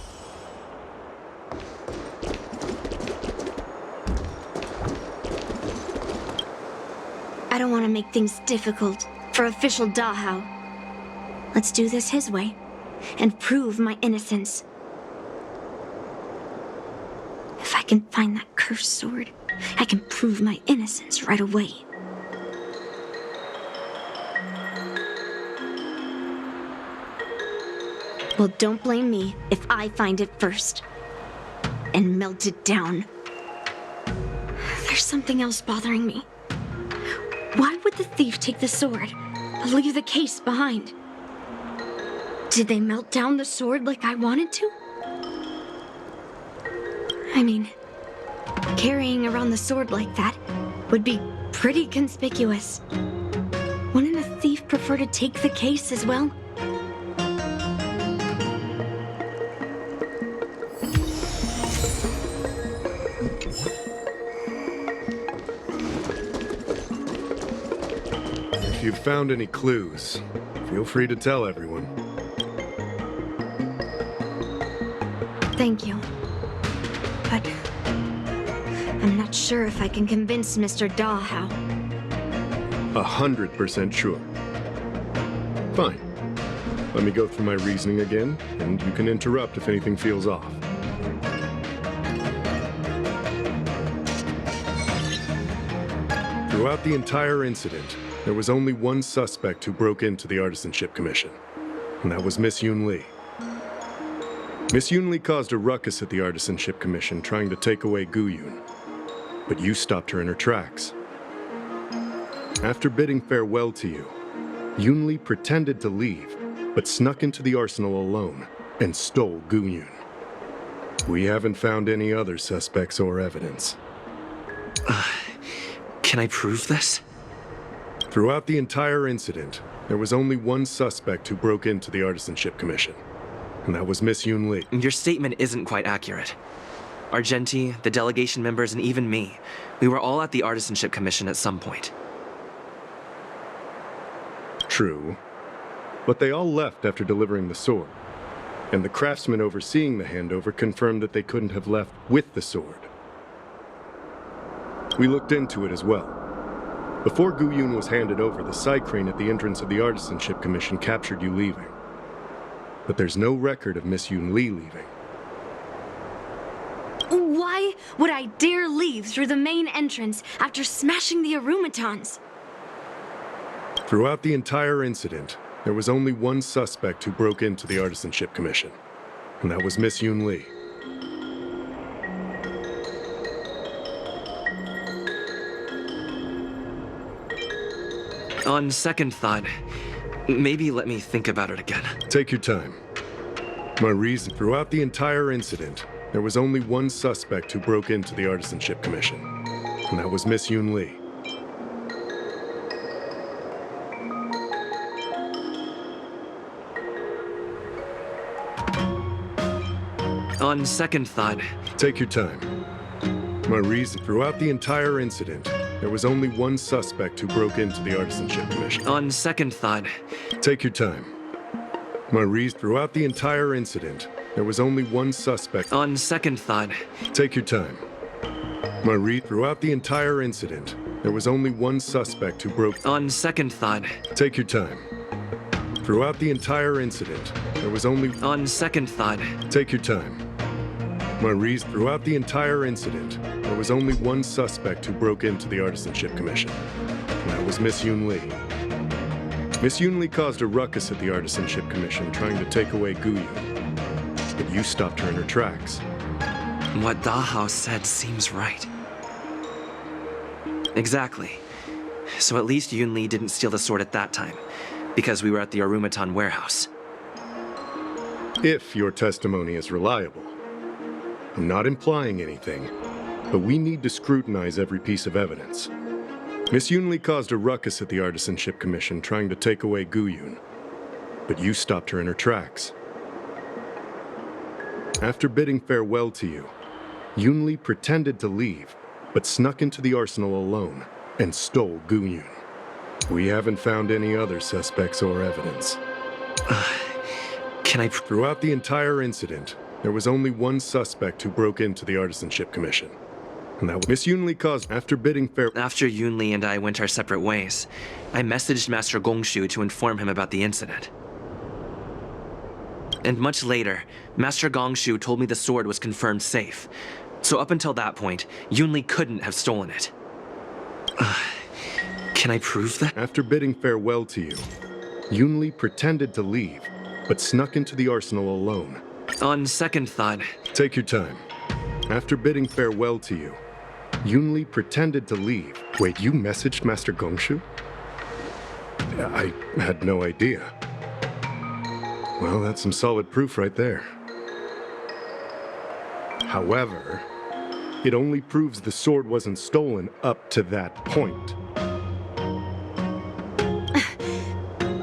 I don't want to make things difficult for official Dahao. Let's do this his way and prove my innocence. If I can find that cursed sword, I can prove my innocence right away. Well, don't blame me if I find it first and melt it down. There's something else bothering me. Why would the thief take the sword, leave the case behind? Did they melt down the sword like I wanted to? I mean, carrying around the sword like that would be pretty conspicuous. Wouldn't a thief prefer to take the case as well? If you've found any clues, feel free to tell everyone. Thank you. But I'm not sure if I can convince Mr. Dahao. 100% sure. Fine. Let me go through my reasoning again, and you can interrupt if anything feels off. Throughout the entire incident, there was only one suspect who broke into the Artisanship Commission, and that was Miss Yunli. Miss Yunli caused a ruckus at the Artisanship Commission trying to take away Guyun, but you stopped her in her tracks. After bidding farewell to you, Yunli pretended to leave, but snuck into the arsenal alone and stole Guyun. We haven't found any other suspects or evidence. Can I prove this? Throughout the entire incident, there was only one suspect who broke into the Artisanship Commission, and that was Miss Yunli. Your statement isn't quite accurate. Argenti, the delegation members, and even me, we were all at the Artisanship Commission at some point. True, but they all left after delivering the sword, and the craftsman overseeing the handover confirmed that they couldn't have left with the sword. We looked into it as well. Before Guyun was handed over, the side crane at the entrance of the Artisanship Commission captured you leaving. But there's no record of Miss Yunli leaving. Why would I dare leave through the main entrance after smashing the aurumatons? Throughout the entire incident, there was only one suspect who broke into the Artisanship Commission, and that was Miss Yunli. On second thought, maybe let me think about it again. Take your time. My reason throughout the entire incident, there was only one suspect who broke into the Artisanship Commission, and that was Miss Yunli. On second thought... Take your time. My reason throughout the entire incident, there was only one suspect who broke into the Artisanship Commission. On second thought... Take your time. My reason throughout the entire incident, there was only one suspect. On second thought... Take your time. My throughout the entire incident, there was only one suspect who broke. On second thought... Take your time. Throughout the entire incident, there was only. On second thought... Take your time. My reason throughout the entire incident, there was only one suspect who broke into the Artisanship Commission. And that was Miss Yunli. Miss Yunli caused a ruckus at the Artisanship Commission trying to take away Guyun. But you stopped her in her tracks. What Dahao said seems right. Exactly. So at least Yunli didn't steal the sword at that time, because we were at the aurumaton warehouse. If your testimony is reliable. I'm not implying anything, but we need to scrutinize every piece of evidence. Miss Yunli caused a ruckus at the Artisanship Commission trying to take away Guyun, but you stopped her in her tracks. After bidding farewell to you, Yunli pretended to leave, but snuck into the arsenal alone and stole Guyun. We haven't found any other suspects or evidence. Can I... Throughout the entire incident, there was only one suspect who broke into the Artisanship Commission. And that was Miss Yunli caused after bidding farewell. After Yunli and I went our separate ways, I messaged Master Gongshu to inform him about the incident. And much later, Master Gongshu told me the sword was confirmed safe. So up until that point, Yunli couldn't have stolen it. Can I prove that? After bidding farewell to you, Yunli pretended to leave, but snuck into the arsenal alone. On second thought... Take your time. After bidding farewell to you, Yunli pretended to leave. Wait, you messaged Master Gongshu? I had no idea. Well, that's some solid proof right there. However, it only proves the sword wasn't stolen up to that point.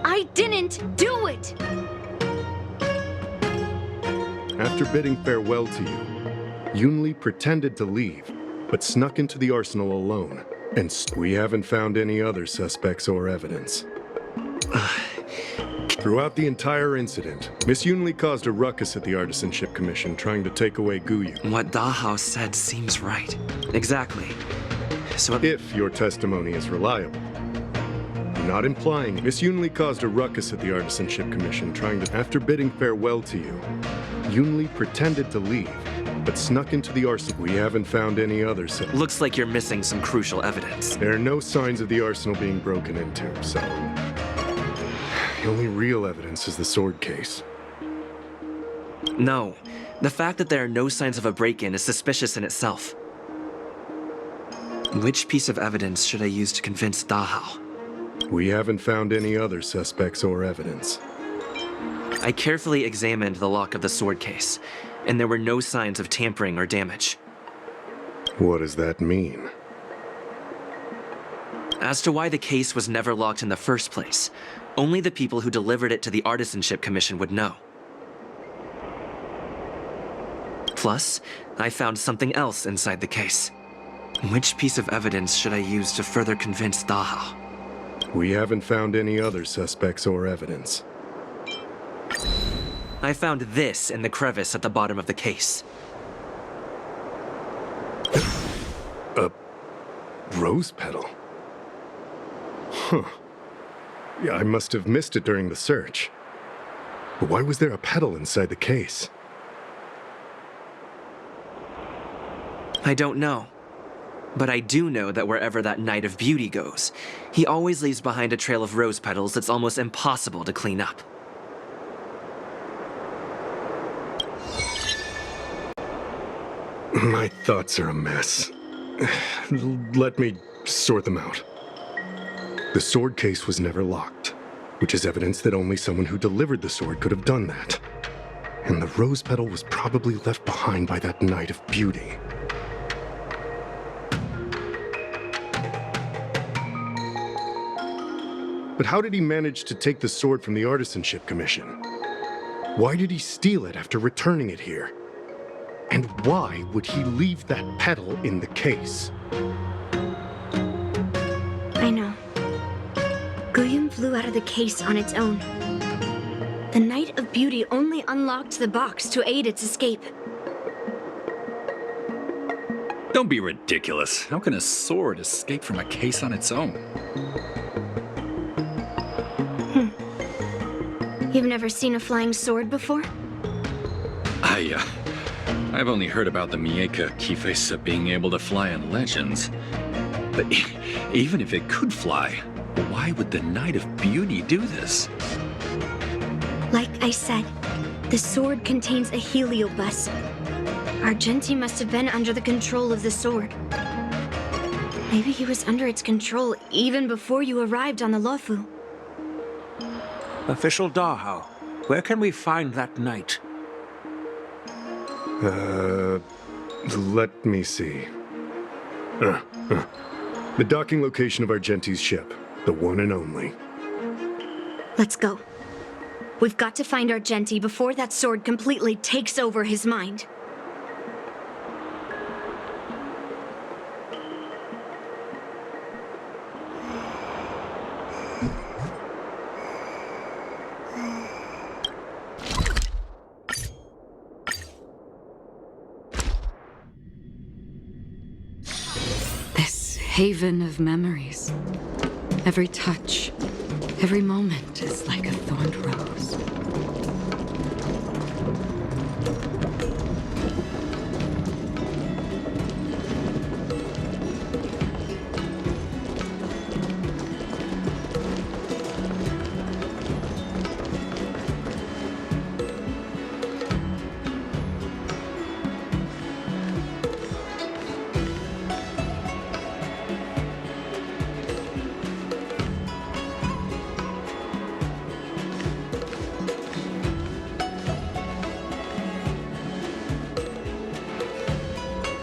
I didn't do it! After bidding farewell to you, Yunli pretended to leave, but snuck into the arsenal alone, and we haven't found any other suspects or evidence. Throughout the entire incident, Miss Yunli caused a ruckus at the Artisanship Commission trying to take away Guyun. What Dahao said seems right. Exactly. So if your testimony is reliable. I'm not implying. Miss Yunli caused a ruckus at the Artisanship Commission trying to. After bidding farewell to you, Yunli pretended to leave, but snuck into the arsenal. We haven't found any other. Looks like you're missing some crucial evidence. There are no signs of the arsenal being broken into, so the only real evidence is the sword case. No. The fact that there are no signs of a break-in is suspicious in itself. Which piece of evidence should I use to convince Dahao? We haven't found any other suspects or evidence. I carefully examined the lock of the sword case, and there were no signs of tampering or damage. What does that mean? As to why the case was never locked in the first place, only the people who delivered it to the Artisanship Commission would know. Plus, I found something else inside the case. Which piece of evidence should I use to further convince Dahao? We haven't found any other suspects or evidence. I found this in the crevice at the bottom of the case. A rose petal? Huh. Yeah, I must have missed it during the search. But why was there a petal inside the case? I don't know. But I do know that wherever that Knight of Beauty goes, he always leaves behind a trail of rose petals that's almost impossible to clean up. My thoughts are a mess. Let me sort them out. The sword case was never locked, which is evidence that only someone who delivered the sword could have done that. And the rose petal was probably left behind by that Knight of Beauty. But how did he manage to take the sword from the Artisanship Commission? Why did he steal it after returning it here? And why would he leave that petal in the case? I know. Guiyun flew out of the case on its own. The Knight of Beauty only unlocked the box to aid its escape. Don't be ridiculous. How can a sword escape from a case on its own? You've never seen a flying sword before? I've only heard about the Mieka Kifesa being able to fly in legends. But even if it could fly, why would the Knight of Beauty do this? Like I said, the sword contains a heliobus. Argenti must have been under the control of the sword. Maybe he was under its control even before you arrived on the Luofu. Official Dahao, where can we find that knight? Let me see. The docking location of Argenti's ship, the one and only. Let's go. We've got to find Argenti before that sword completely takes over his mind. Haven of memories. Every touch, every moment is like a thorned rose.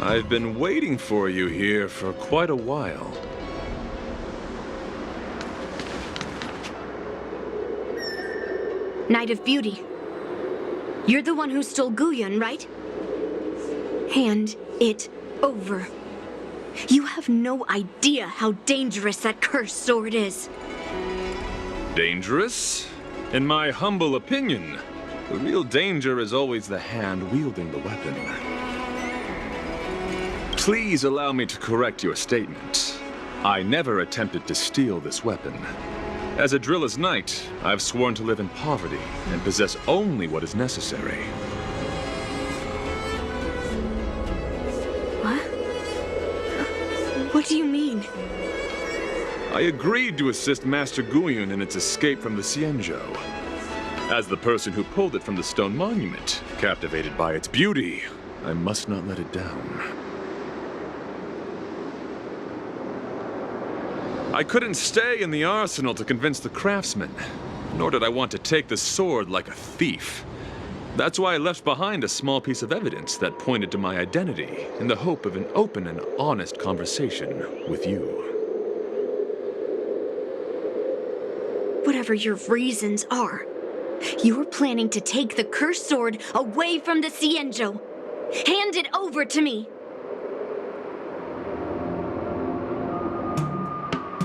I've been waiting for you here for quite a while. Knight of Beauty. You're the one who stole Guiyun, right? Hand it over. You have no idea how dangerous that cursed sword is. Dangerous? In my humble opinion, the real danger is always the hand wielding the weapon. Please allow me to correct your statement. I never attempted to steal this weapon. As a Drilla's knight, I've sworn to live in poverty and possess only what is necessary. What? What do you mean? I agreed to assist Master Guiyun in its escape from the Xianzhou. As the person who pulled it from the stone monument, captivated by its beauty, I must not let it down. I couldn't stay in the arsenal to convince the craftsman, nor did I want to take the sword like a thief. That's why I left behind a small piece of evidence that pointed to my identity in the hope of an open and honest conversation with you. Whatever your reasons are, you're planning to take the cursed sword away from the Xianzhou. Hand it over to me!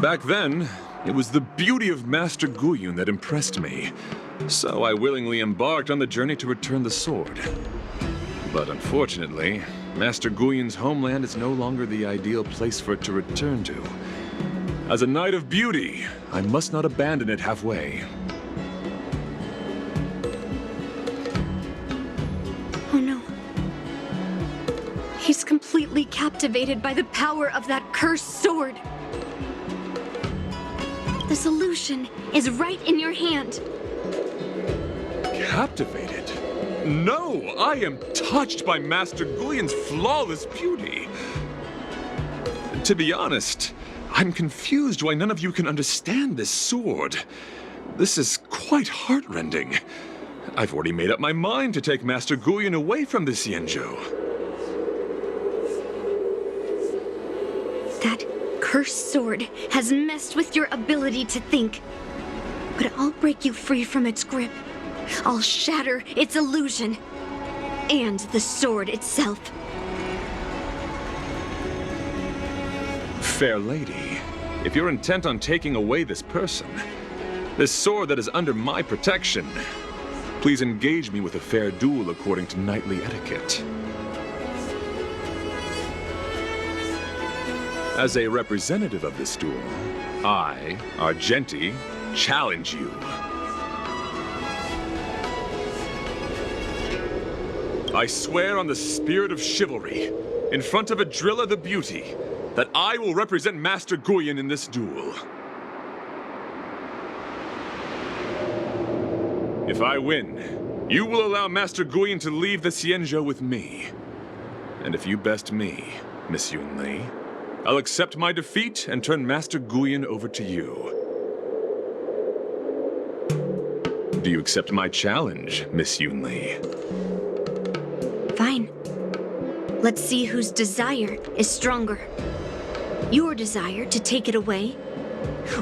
Back then, it was the beauty of Master Guiyun that impressed me, so I willingly embarked on the journey to return the sword. But unfortunately, Master Guiyun's homeland is no longer the ideal place for it to return to. As a Knight of Beauty, I must not abandon it halfway. Oh no. He's completely captivated by the power of that cursed sword. The solution is right in your hand. Captivated? No! I am touched by Master Guiyun's flawless beauty. To be honest, I'm confused why none of you can understand this sword. This is quite heartrending. I've already made up my mind to take Master Guyan away from the Xianzhou. That cursed sword has messed with your ability to think. But I'll break you free from its grip. I'll shatter its illusion. And the sword itself. Fair lady, if you're intent on taking away this person, this sword that is under my protection, please engage me with a fair duel according to knightly etiquette. As a representative of this duel, I, Argenti, challenge you. I swear on the spirit of chivalry, in front of Adrilla the Beauty, that I will represent Master Guyan in this duel. If I win, you will allow Master Guyan to leave the Xianzhou with me. And if you best me, Miss Yunli, I'll accept my defeat and turn Master Guyan over to you. Do you accept my challenge, Miss Yunli? Fine. Let's see whose desire is stronger. Your desire to take it away,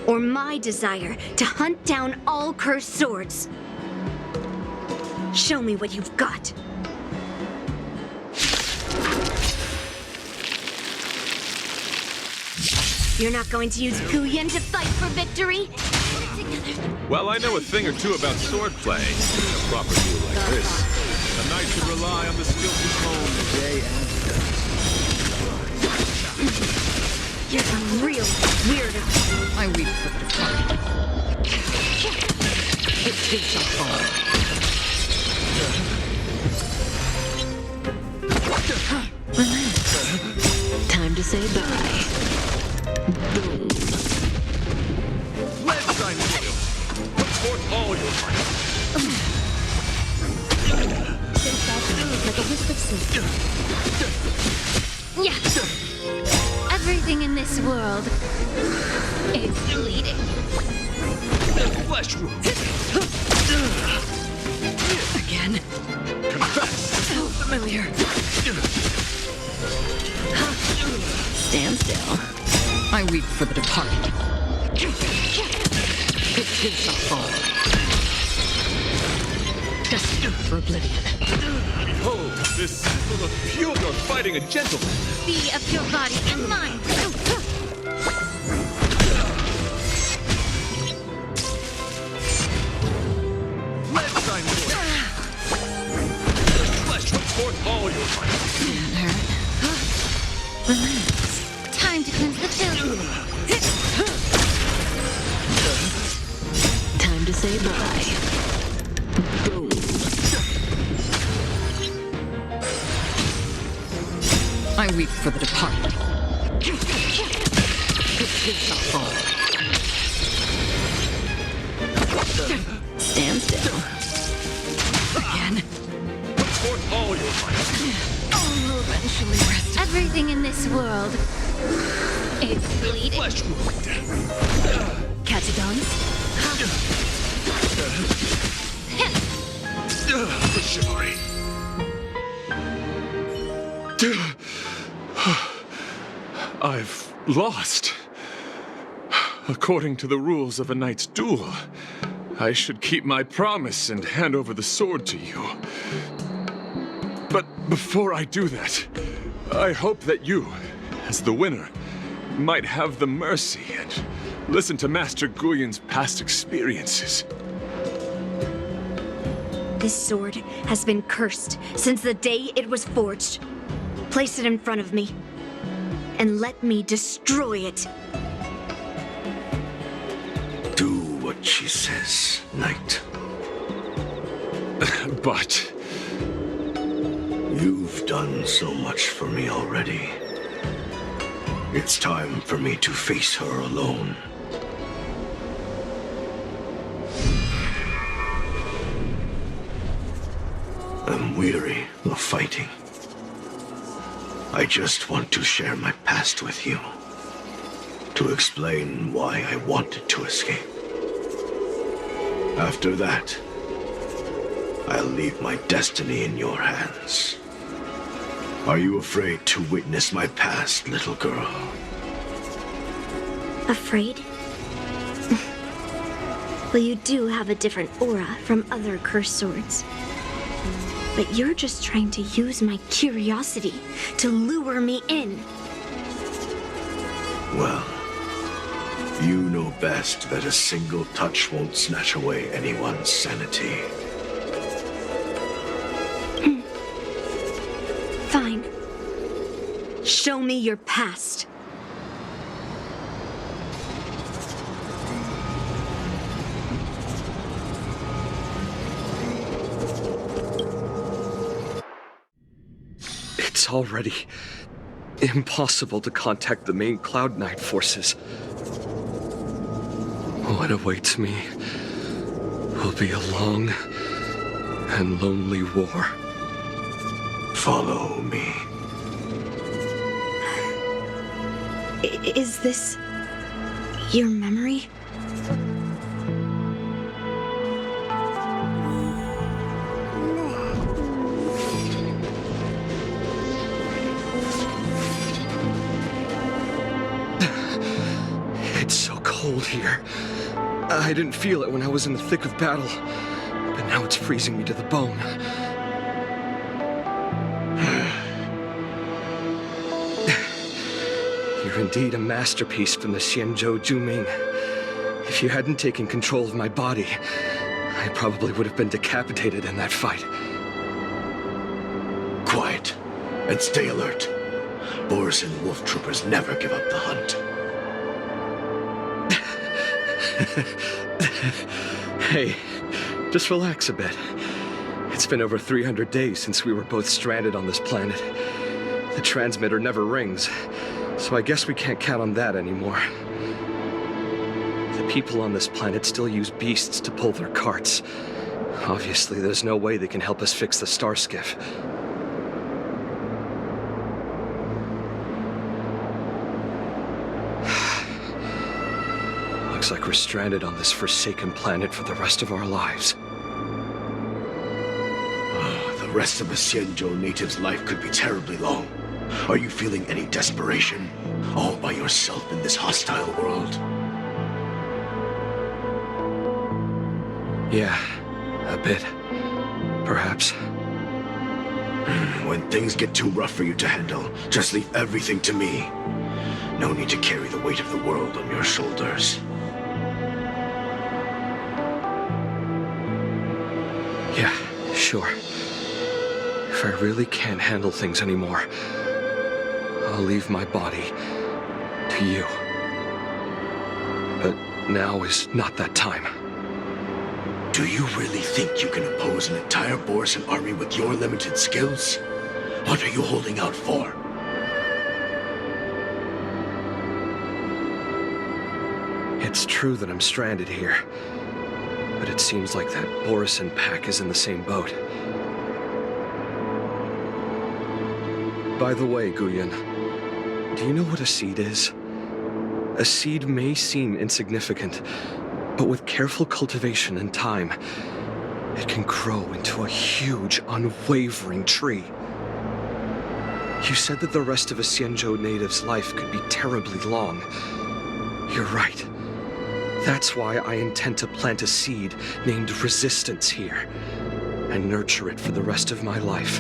or my desire to hunt down all cursed swords. Show me what you've got. You're not going to use Huaiyan to fight for victory? Well, I know a thing or two about swordplay. In a proper duel like this, a knight should rely on the skillful tone day and night. You're a real weirdo. I weep for the departed. It takes a fall. Time to say bye. Boom. Let's shine oil. Put forth all your might. Like a wisp of sleep. Yeah. Everything in this world is bleeding. The flesh wound. Again. Confess. So familiar. Stand still. I weep for the departed. It gives a fall. Destined for oblivion. Behold, this symbol of pure fighting a gentleman. Be of your body and mind. Let's shine oil. Flesh, put forth all your might. Time to cleanse the filth. Time to say bye. Boom. I weep for the departed. It gives a fall. Stand still. Again. Put forth all your might. All will eventually rest. Everything in this world is bleeding. Flesh wound. Catagons? For chivalry. I've lost. According to the rules of a knight's duel, I should keep my promise and hand over the sword to you. But before I do that, I hope that you, as the winner, might have the mercy and listen to Master Guyan's past experiences. This sword has been cursed since the day it was forged. Place it in front of me, and let me destroy it. Do what she says, knight. But You've done so much for me already. It's time for me to face her alone. I'm weary of fighting. I just want to share my past with you. to explain why I wanted to escape. After that, I'll leave my destiny in your hands. Are you afraid to witness my past, little girl? Afraid? Well, you do have a different aura from other cursed swords. But you're just trying to use my curiosity to lure me in. Well, you know best that a single touch won't snatch away anyone's sanity. Fine. Show me your past. It's already impossible to contact the main Cloud Knight forces. What awaits me will be a long and lonely war. Follow me. Is this your memory? It's so cold here. I didn't feel it when I was in the thick of battle, but now it's freezing me to the bone. You're indeed a masterpiece from the Xianzhou Juming. If you hadn't taken control of my body, I probably would have been decapitated in that fight. Quiet, and stay alert. Boris and wolf troopers never give up the hunt. Hey, just relax a bit. It's been over 300 days since we were both stranded on this planet. The transmitter never rings, so I guess we can't count on that anymore. The people on this planet still use beasts to pull their carts. Obviously, there's no way they can help us fix the Starskiff. Looks like we're stranded on this forsaken planet for the rest of our lives. The rest of a Xianzhou native's life could be terribly long. Are you feeling any desperation? All by yourself in this hostile world? Yeah, a bit. Perhaps. When things get too rough for you to handle, just leave everything to me. No need to carry the weight of the world on your shoulders. Yeah, sure. If I really can't handle things anymore, I'll leave my body to you. But now is not that time. Do you really think you can oppose an entire Borisan army with your limited skills? What are you holding out for? It's true that I'm stranded here, but it seems like that Borisan pack is in the same boat. By the way, Guyan, do you know what a seed is? A seed may seem insignificant, but with careful cultivation and time, it can grow into a huge, unwavering tree. You said that the rest of a Xianzhou native's life could be terribly long. You're right. That's why I intend to plant a seed named Resistance here, and nurture it for the rest of my life.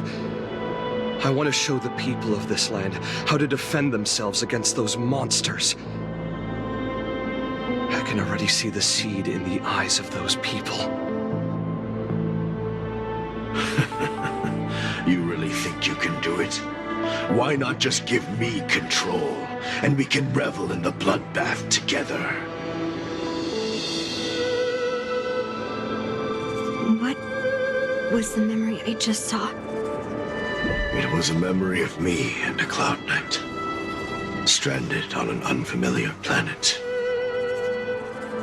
I want to show the people of this land how to defend themselves against those monsters. I can already see the seed in the eyes of those people. You really think you can do it? Why not just give me control, and we can revel in the bloodbath together? What was the memory I just saw? It was a memory of me and a Cloud Knight, stranded on an unfamiliar planet.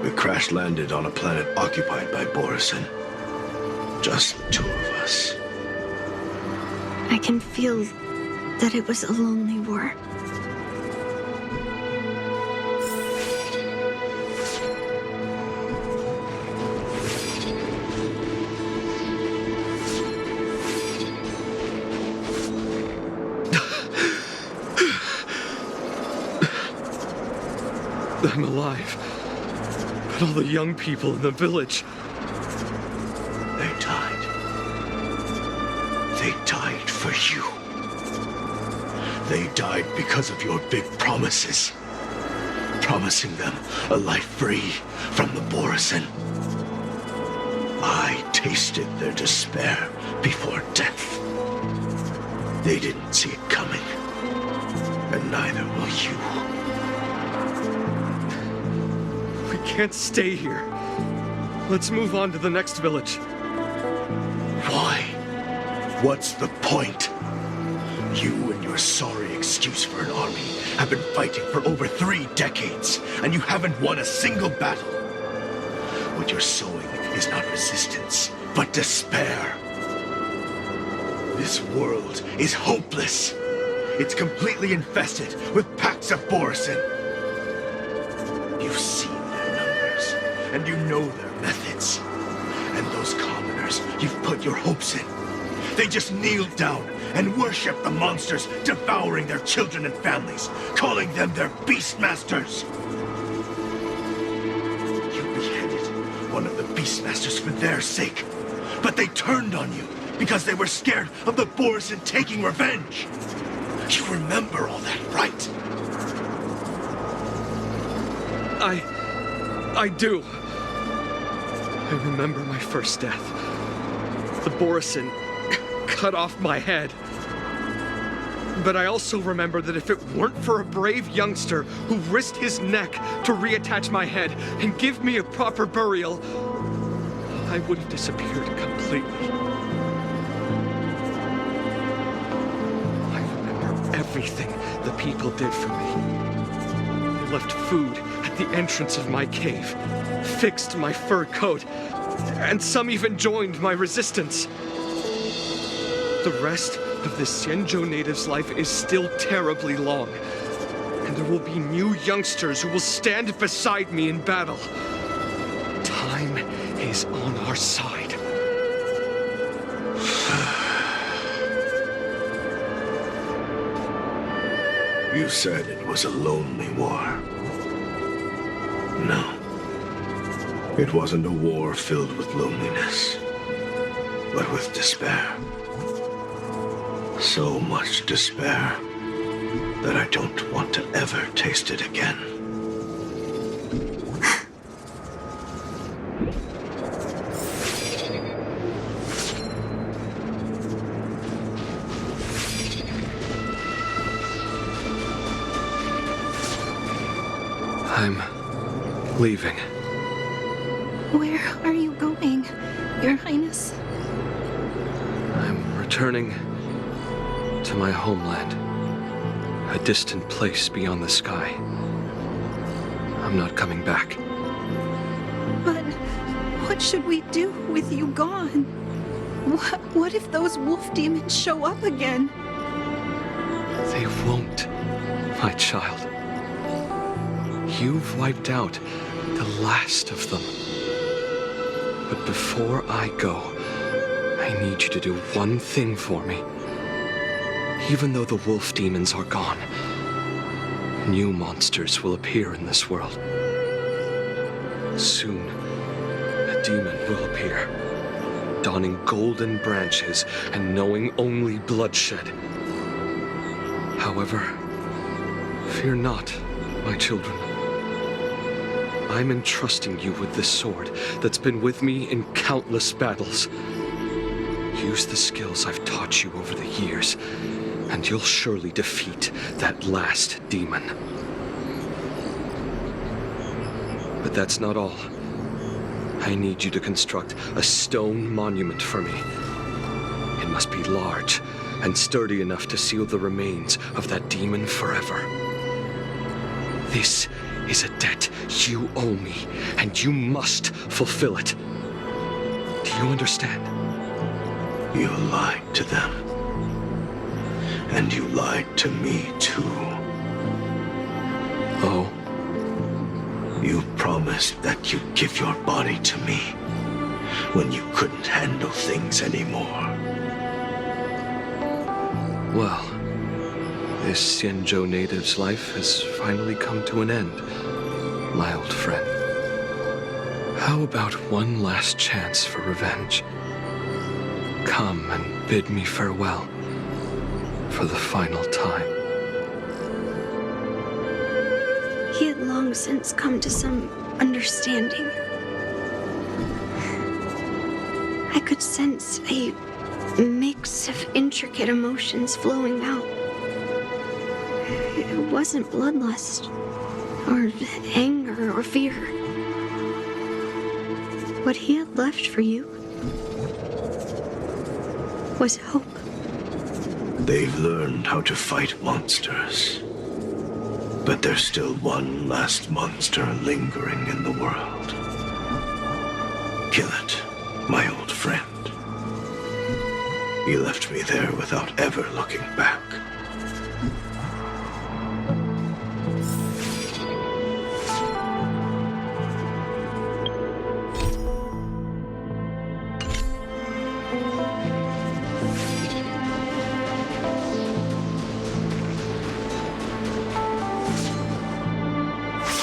We crash-landed on a planet occupied by Borisan. Just the two of us. I can feel that it was a lonely war. I'm alive. But all the young people in the village... They died. They died for you. They died because of your big promises. Promising them a life free from the Borisin. I tasted their despair before death. They didn't see it coming. And neither will you. We can't stay here. Let's move on to the next village. Why? What's the point? You and your sorry excuse for an army have been fighting for over 3 decades, and you haven't won a single battle. What you're sowing is not resistance, but despair. This world is hopeless. It's completely infested with packs of Borisin. You've seen their numbers, and you know their methods. And those commoners you've put your hopes in, they just kneel down and worship the monsters devouring their children and families, calling them their Beastmasters. You beheaded one of the Beastmasters for their sake, but they turned on you because they were scared of the Borisin taking revenge. You remember all that, right? I do. I remember my first death. The Borisin cut off my head. But I also remember that if it weren't for a brave youngster who risked his neck to reattach my head and give me a proper burial, I would have disappeared completely. I remember everything the people did for me. They left food at the entrance of my cave, fixed my fur coat, and some even joined my resistance. The rest of the Xianzhou native's life is still terribly long, and there will be new youngsters who will stand beside me in battle. Time is on our side. You said it was a lonely war. No. It wasn't a war filled with loneliness, but with despair. So much despair that I don't want to ever taste it again. I'm leaving. Where are you going, Your Highness? I'm returning to my homeland, a distant place beyond the sky. I'm not coming back. But what should we do with you gone? What if those wolf demons show up again? They won't, my child. You've wiped out the last of them. But before I go, I need you to do one thing for me. Even though the wolf demons are gone, new monsters will appear in this world. Soon, a demon will appear, donning golden branches and knowing only bloodshed. However, fear not, my children. I'm entrusting you with this sword that's been with me in countless battles. Use the skills I've taught you over the years, and you'll surely defeat that last demon. But that's not all. I need you to construct a stone monument for me. It must be large and sturdy enough to seal the remains of that demon forever. This is a debt you owe me, and you must fulfill it. Do you understand? You lied to them. And you lied to me, too. Oh? You promised that you'd give your body to me when you couldn't handle things anymore. Well, this Xianzhou native's life has finally come to an end. my old friend. How about one last chance for revenge? Come and bid me farewell for the final time. He had long since come to some understanding. I could sense a mix of intricate emotions flowing out. It wasn't bloodlust, or anger, or fear. What he had left for you was hope. They've learned how to fight monsters. But there's still one last monster lingering in the world. Kill it, my old friend. He left me there without ever looking back.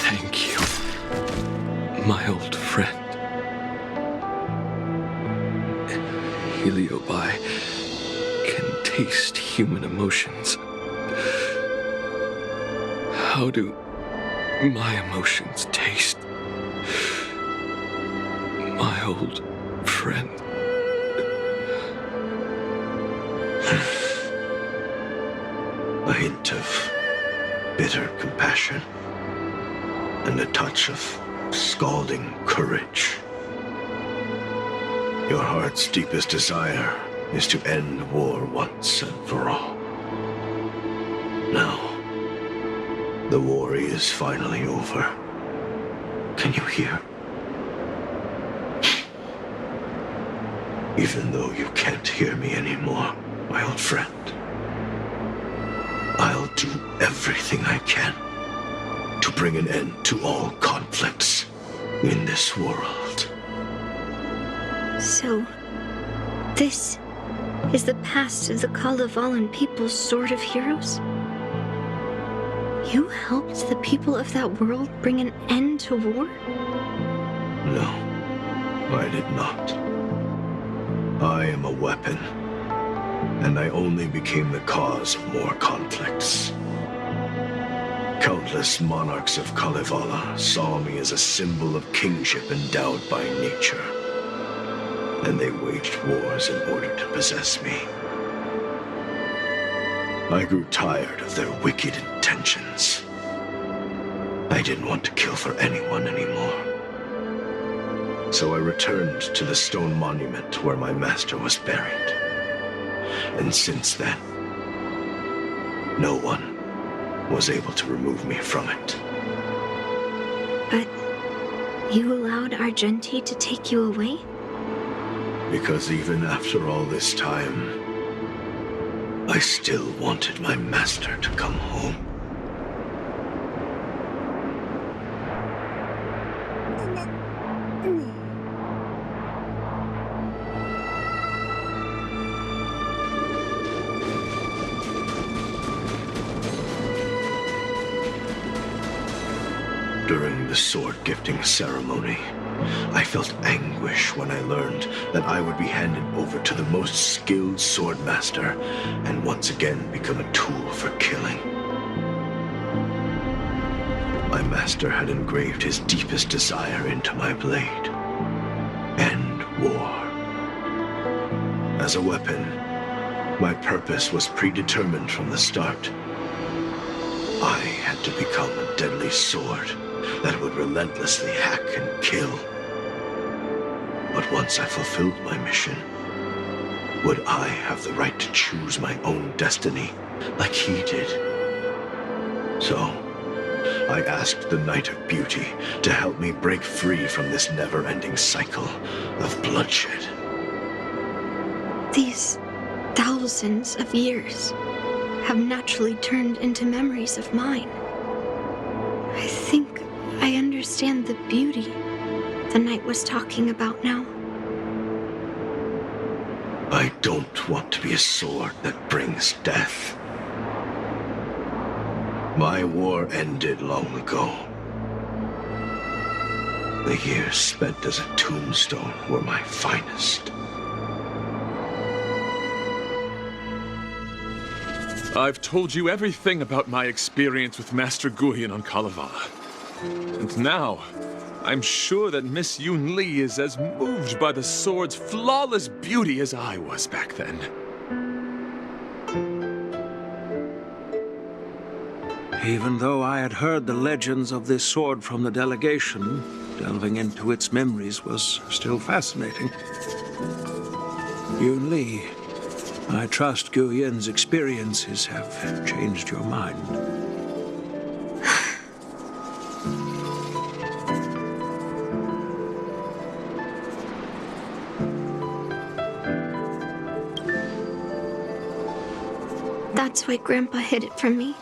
Thank you, my old friend. Heliobi can taste human emotions. How do my emotions taste? My old friend. A hint of bitter compassion and a touch of scalding courage. Your heart's deepest desire is to end war once and for all. Now, the war is finally over. Can you hear? Even though you can't hear me anymore, my old friend, I'll do everything I can to bring an end to all conflicts in this world. So, this is the past of the Kalevalan people's Sword of Heroes? You helped the people of that world bring an end to war? No, I did not. I am a weapon, and I only became the cause of more conflicts. Countless monarchs of Kalevala saw me as a symbol of kingship endowed by nature, and they waged wars in order to possess me. I grew tired of their wicked intentions. I didn't want to kill for anyone anymore. So I returned to the stone monument where my master was buried. And since then, no one was able to remove me from it. But you allowed Argenti to take you away? Because even after all this time, I still wanted my master to come home. During the sword gifting ceremony, I felt anguish when I learned that I would be handed over to the most skilled swordmaster and once again become a tool for killing. My master had engraved his deepest desire into my blade. End war. As a weapon, my purpose was predetermined from the start. I had to become a deadly sword that would relentlessly hack and kill. But once I fulfilled my mission, would I have the right to choose my own destiny like he did? So, I asked the Knight of Beauty to help me break free from this never-ending cycle of bloodshed. These thousands of years have naturally turned into memories of mine. I think I understand the beauty the knight was talking about now. I don't want to be a sword that brings death. My war ended long ago. The years spent as a tombstone were my finest. I've told you everything about my experience with Master Huaiyan on Kalevala. And now, I'm sure that Miss Yunli is as moved by the sword's flawless beauty as I was back then. Even though I had heard the legends of this sword from the delegation, delving into its memories was still fascinating. Yunli, I trust Huaiyan's experiences have changed your mind. That's why Grandpa hid it from me.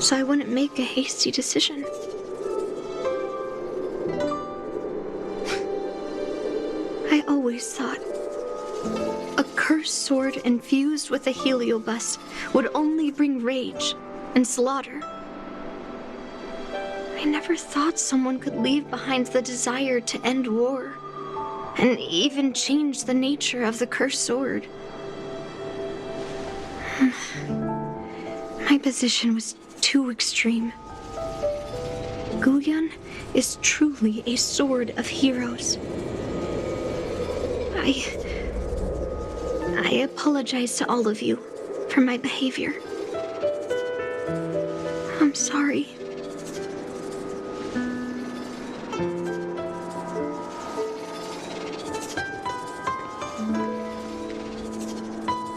So I wouldn't make a hasty decision. I always thought a cursed sword infused with a heliobus would only bring rage and slaughter. I never thought someone could leave behind the desire to end war, and even change the nature of the cursed sword. My position was too extreme. Huaiyan is truly a sword of heroes. I apologize to all of you for my behavior. I'm sorry.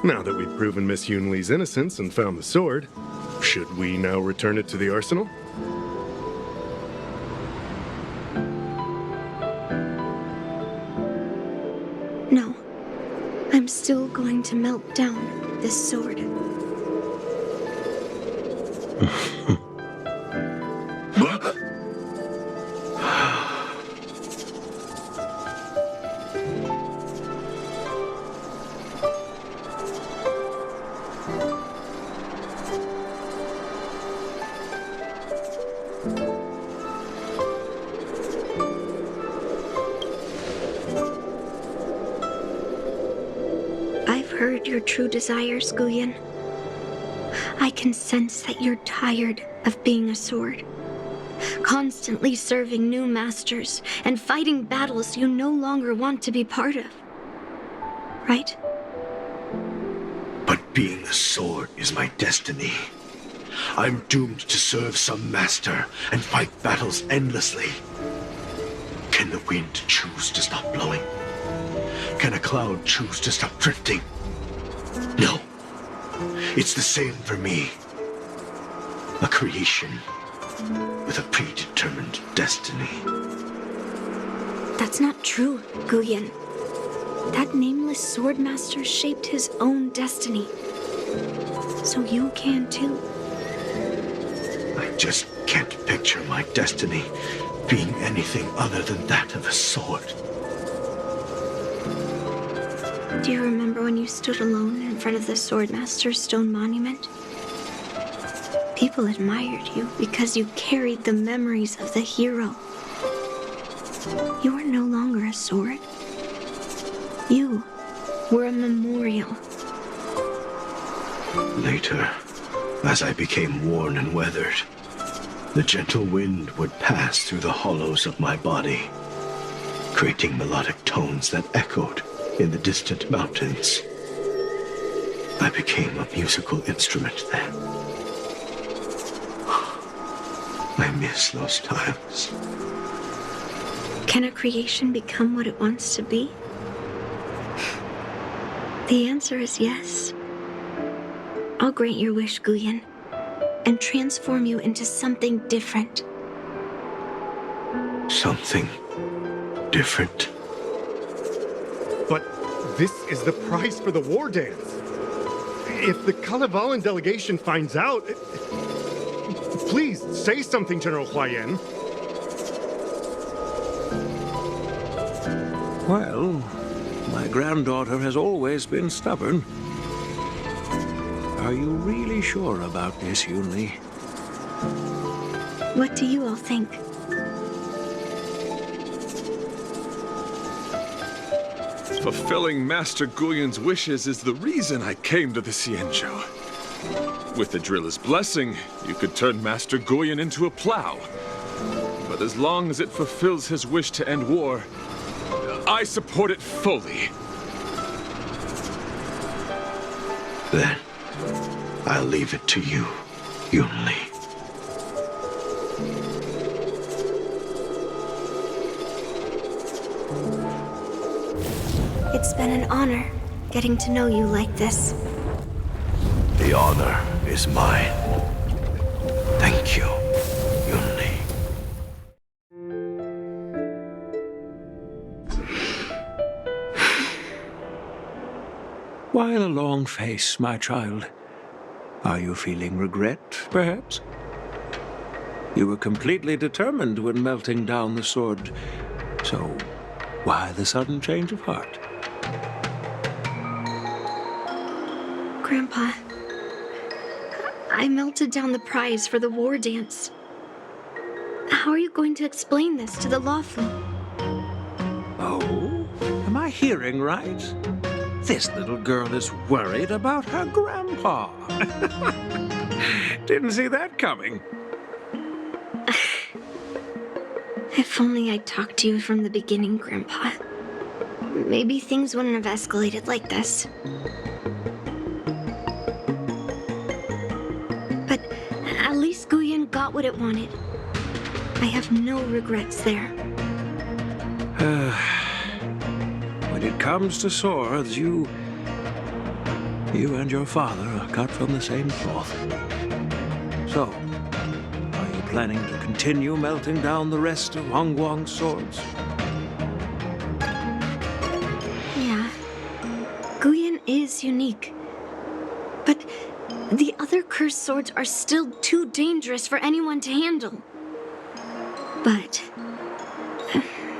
Now that we've proven Miss Yunli's innocence and found the sword, should we now return it to the arsenal? No. I'm still going to melt down this sword. Your true desires, Huaiyan. I can sense that you're tired of being a sword, constantly serving new masters and fighting battles you no longer want to be part of. Right? But being a sword is my destiny. I'm doomed to serve some master and fight battles endlessly. Can the wind choose to stop blowing? Can a cloud choose to stop drifting? No. It's the same for me. A creation with a predetermined destiny. That's not true, Huaiyan. That nameless swordmaster shaped his own destiny. So you can too. I just can't picture my destiny being anything other than that of a sword. Do you remember when you stood alone in front of the Swordmaster's stone monument? People admired you because you carried the memories of the hero. You were no longer a sword. You were a memorial. Later, as I became worn and weathered, the gentle wind would pass through the hollows of my body, creating melodic tones that echoed in the distant mountains. I became a musical instrument then. I miss those times. Can a creation become what it wants to be? The answer is yes. I'll grant your wish, Huaiyan, and transform you into something different. Something different? But this is the price for the war dance. If the Kalavalan delegation finds out... Please, say something, General Huaiyan. Well, my granddaughter has always been stubborn. Are you really sure about this, Yunli? What do you all think? Fulfilling Master Guyan's wishes is the reason I came to the Xianzhou. With the driller's blessing, you could turn Master Guyan into a plow. But as long as it fulfills his wish to end war, I support it fully. Then, I'll leave it to you, Yunli. It's been an honor getting to know you like this. The honor is mine. Thank you, Yunli. Why the long face, my child? Are you feeling regret, perhaps? You were completely determined when melting down the sword, so why the sudden change of heart? Grandpa, I melted down the prize for the war dance. How are you going to explain this to the Luofu? Oh, am I hearing right? This little girl is worried about her grandpa. Didn't see that coming. If only I'd talked to you from the beginning, Grandpa. Maybe things wouldn't have escalated like this. But at least Guyan got what it wanted. I have no regrets there. When it comes to swords, you and your father are cut from the same cloth. So, are you planning to continue melting down the rest of Hongguang's swords? Yeah. Guyan is unique. But the other cursed swords are still too dangerous for anyone to handle. But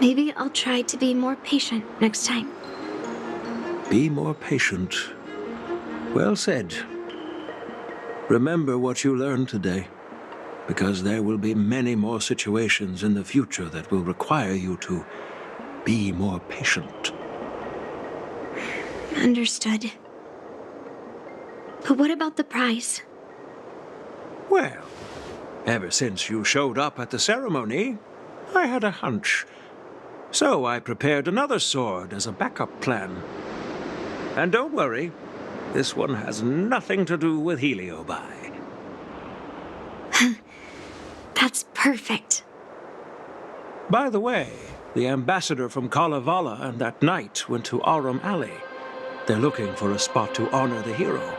maybe I'll try to be more patient next time. Be more patient. Well said. Remember what you learned today, because there will be many more situations in the future that will require you to be more patient. Understood. But what about the prize? Well, ever since you showed up at the ceremony, I had a hunch. So I prepared another sword as a backup plan. And don't worry, this one has nothing to do with Heliobi. That's perfect. By the way, the ambassador from Kalevala and that knight went to Aurum Alley. They're looking for a spot to honor the hero.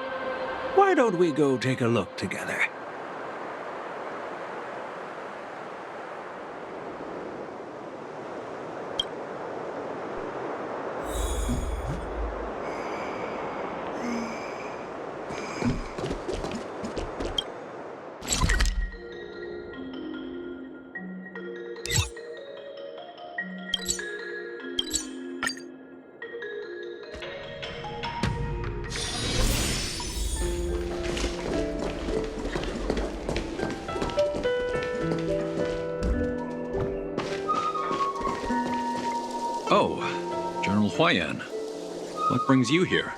Why don't we go take a look together? Oh, General Huaiyan. What brings you here?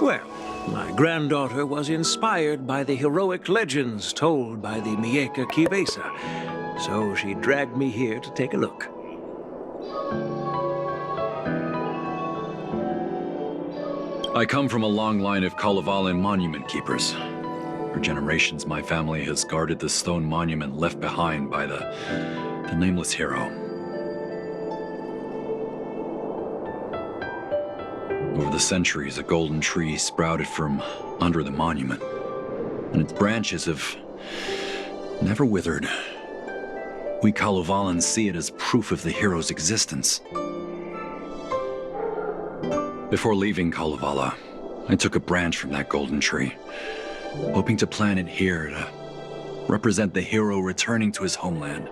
Well, my granddaughter was inspired by the heroic legends told by the Mieka Kivesa, so she dragged me here to take a look. I come from a long line of Kalevala monument keepers. For generations, my family has guarded the stone monument left behind by the nameless hero. Over the centuries, a golden tree sprouted from under the monument, and its branches have never withered. We Kalevalans see it as proof of the hero's existence. Before leaving Kalevala, I took a branch from that golden tree, hoping to plant it here to represent the hero returning to his homeland.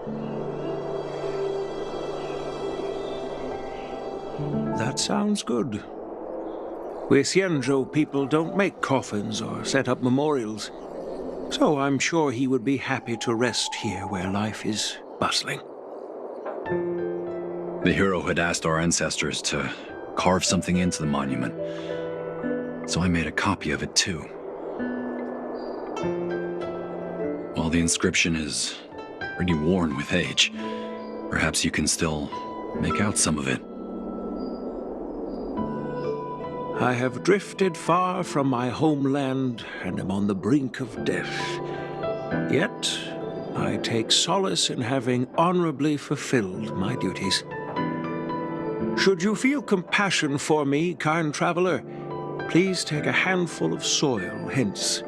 That sounds good. We Xianzhou people don't make coffins or set up memorials, so I'm sure he would be happy to rest here where life is bustling. The hero had asked our ancestors to carve something into the monument. So I made a copy of it too. While the inscription is pretty worn with age, perhaps you can still make out some of it. I have drifted far from my homeland and am on the brink of death. Yet, I take solace in having honorably fulfilled my duties. Should you feel compassion for me, kind traveler, please take a handful of soil hence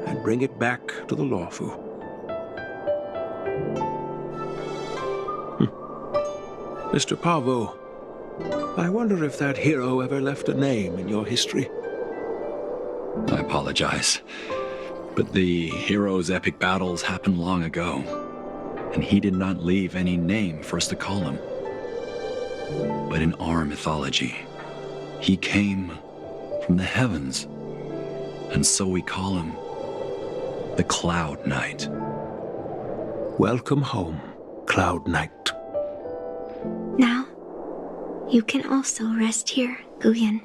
and bring it back to the Luofu. Mr. Pavo, I wonder if that hero ever left a name in your history. I apologize, but the hero's epic battles happened long ago, and he did not leave any name for us to call him. But in our mythology, he came from the heavens, and so we call him the Cloud Knight. Welcome home, Cloud Knight. Now, you can also rest here, Guyan.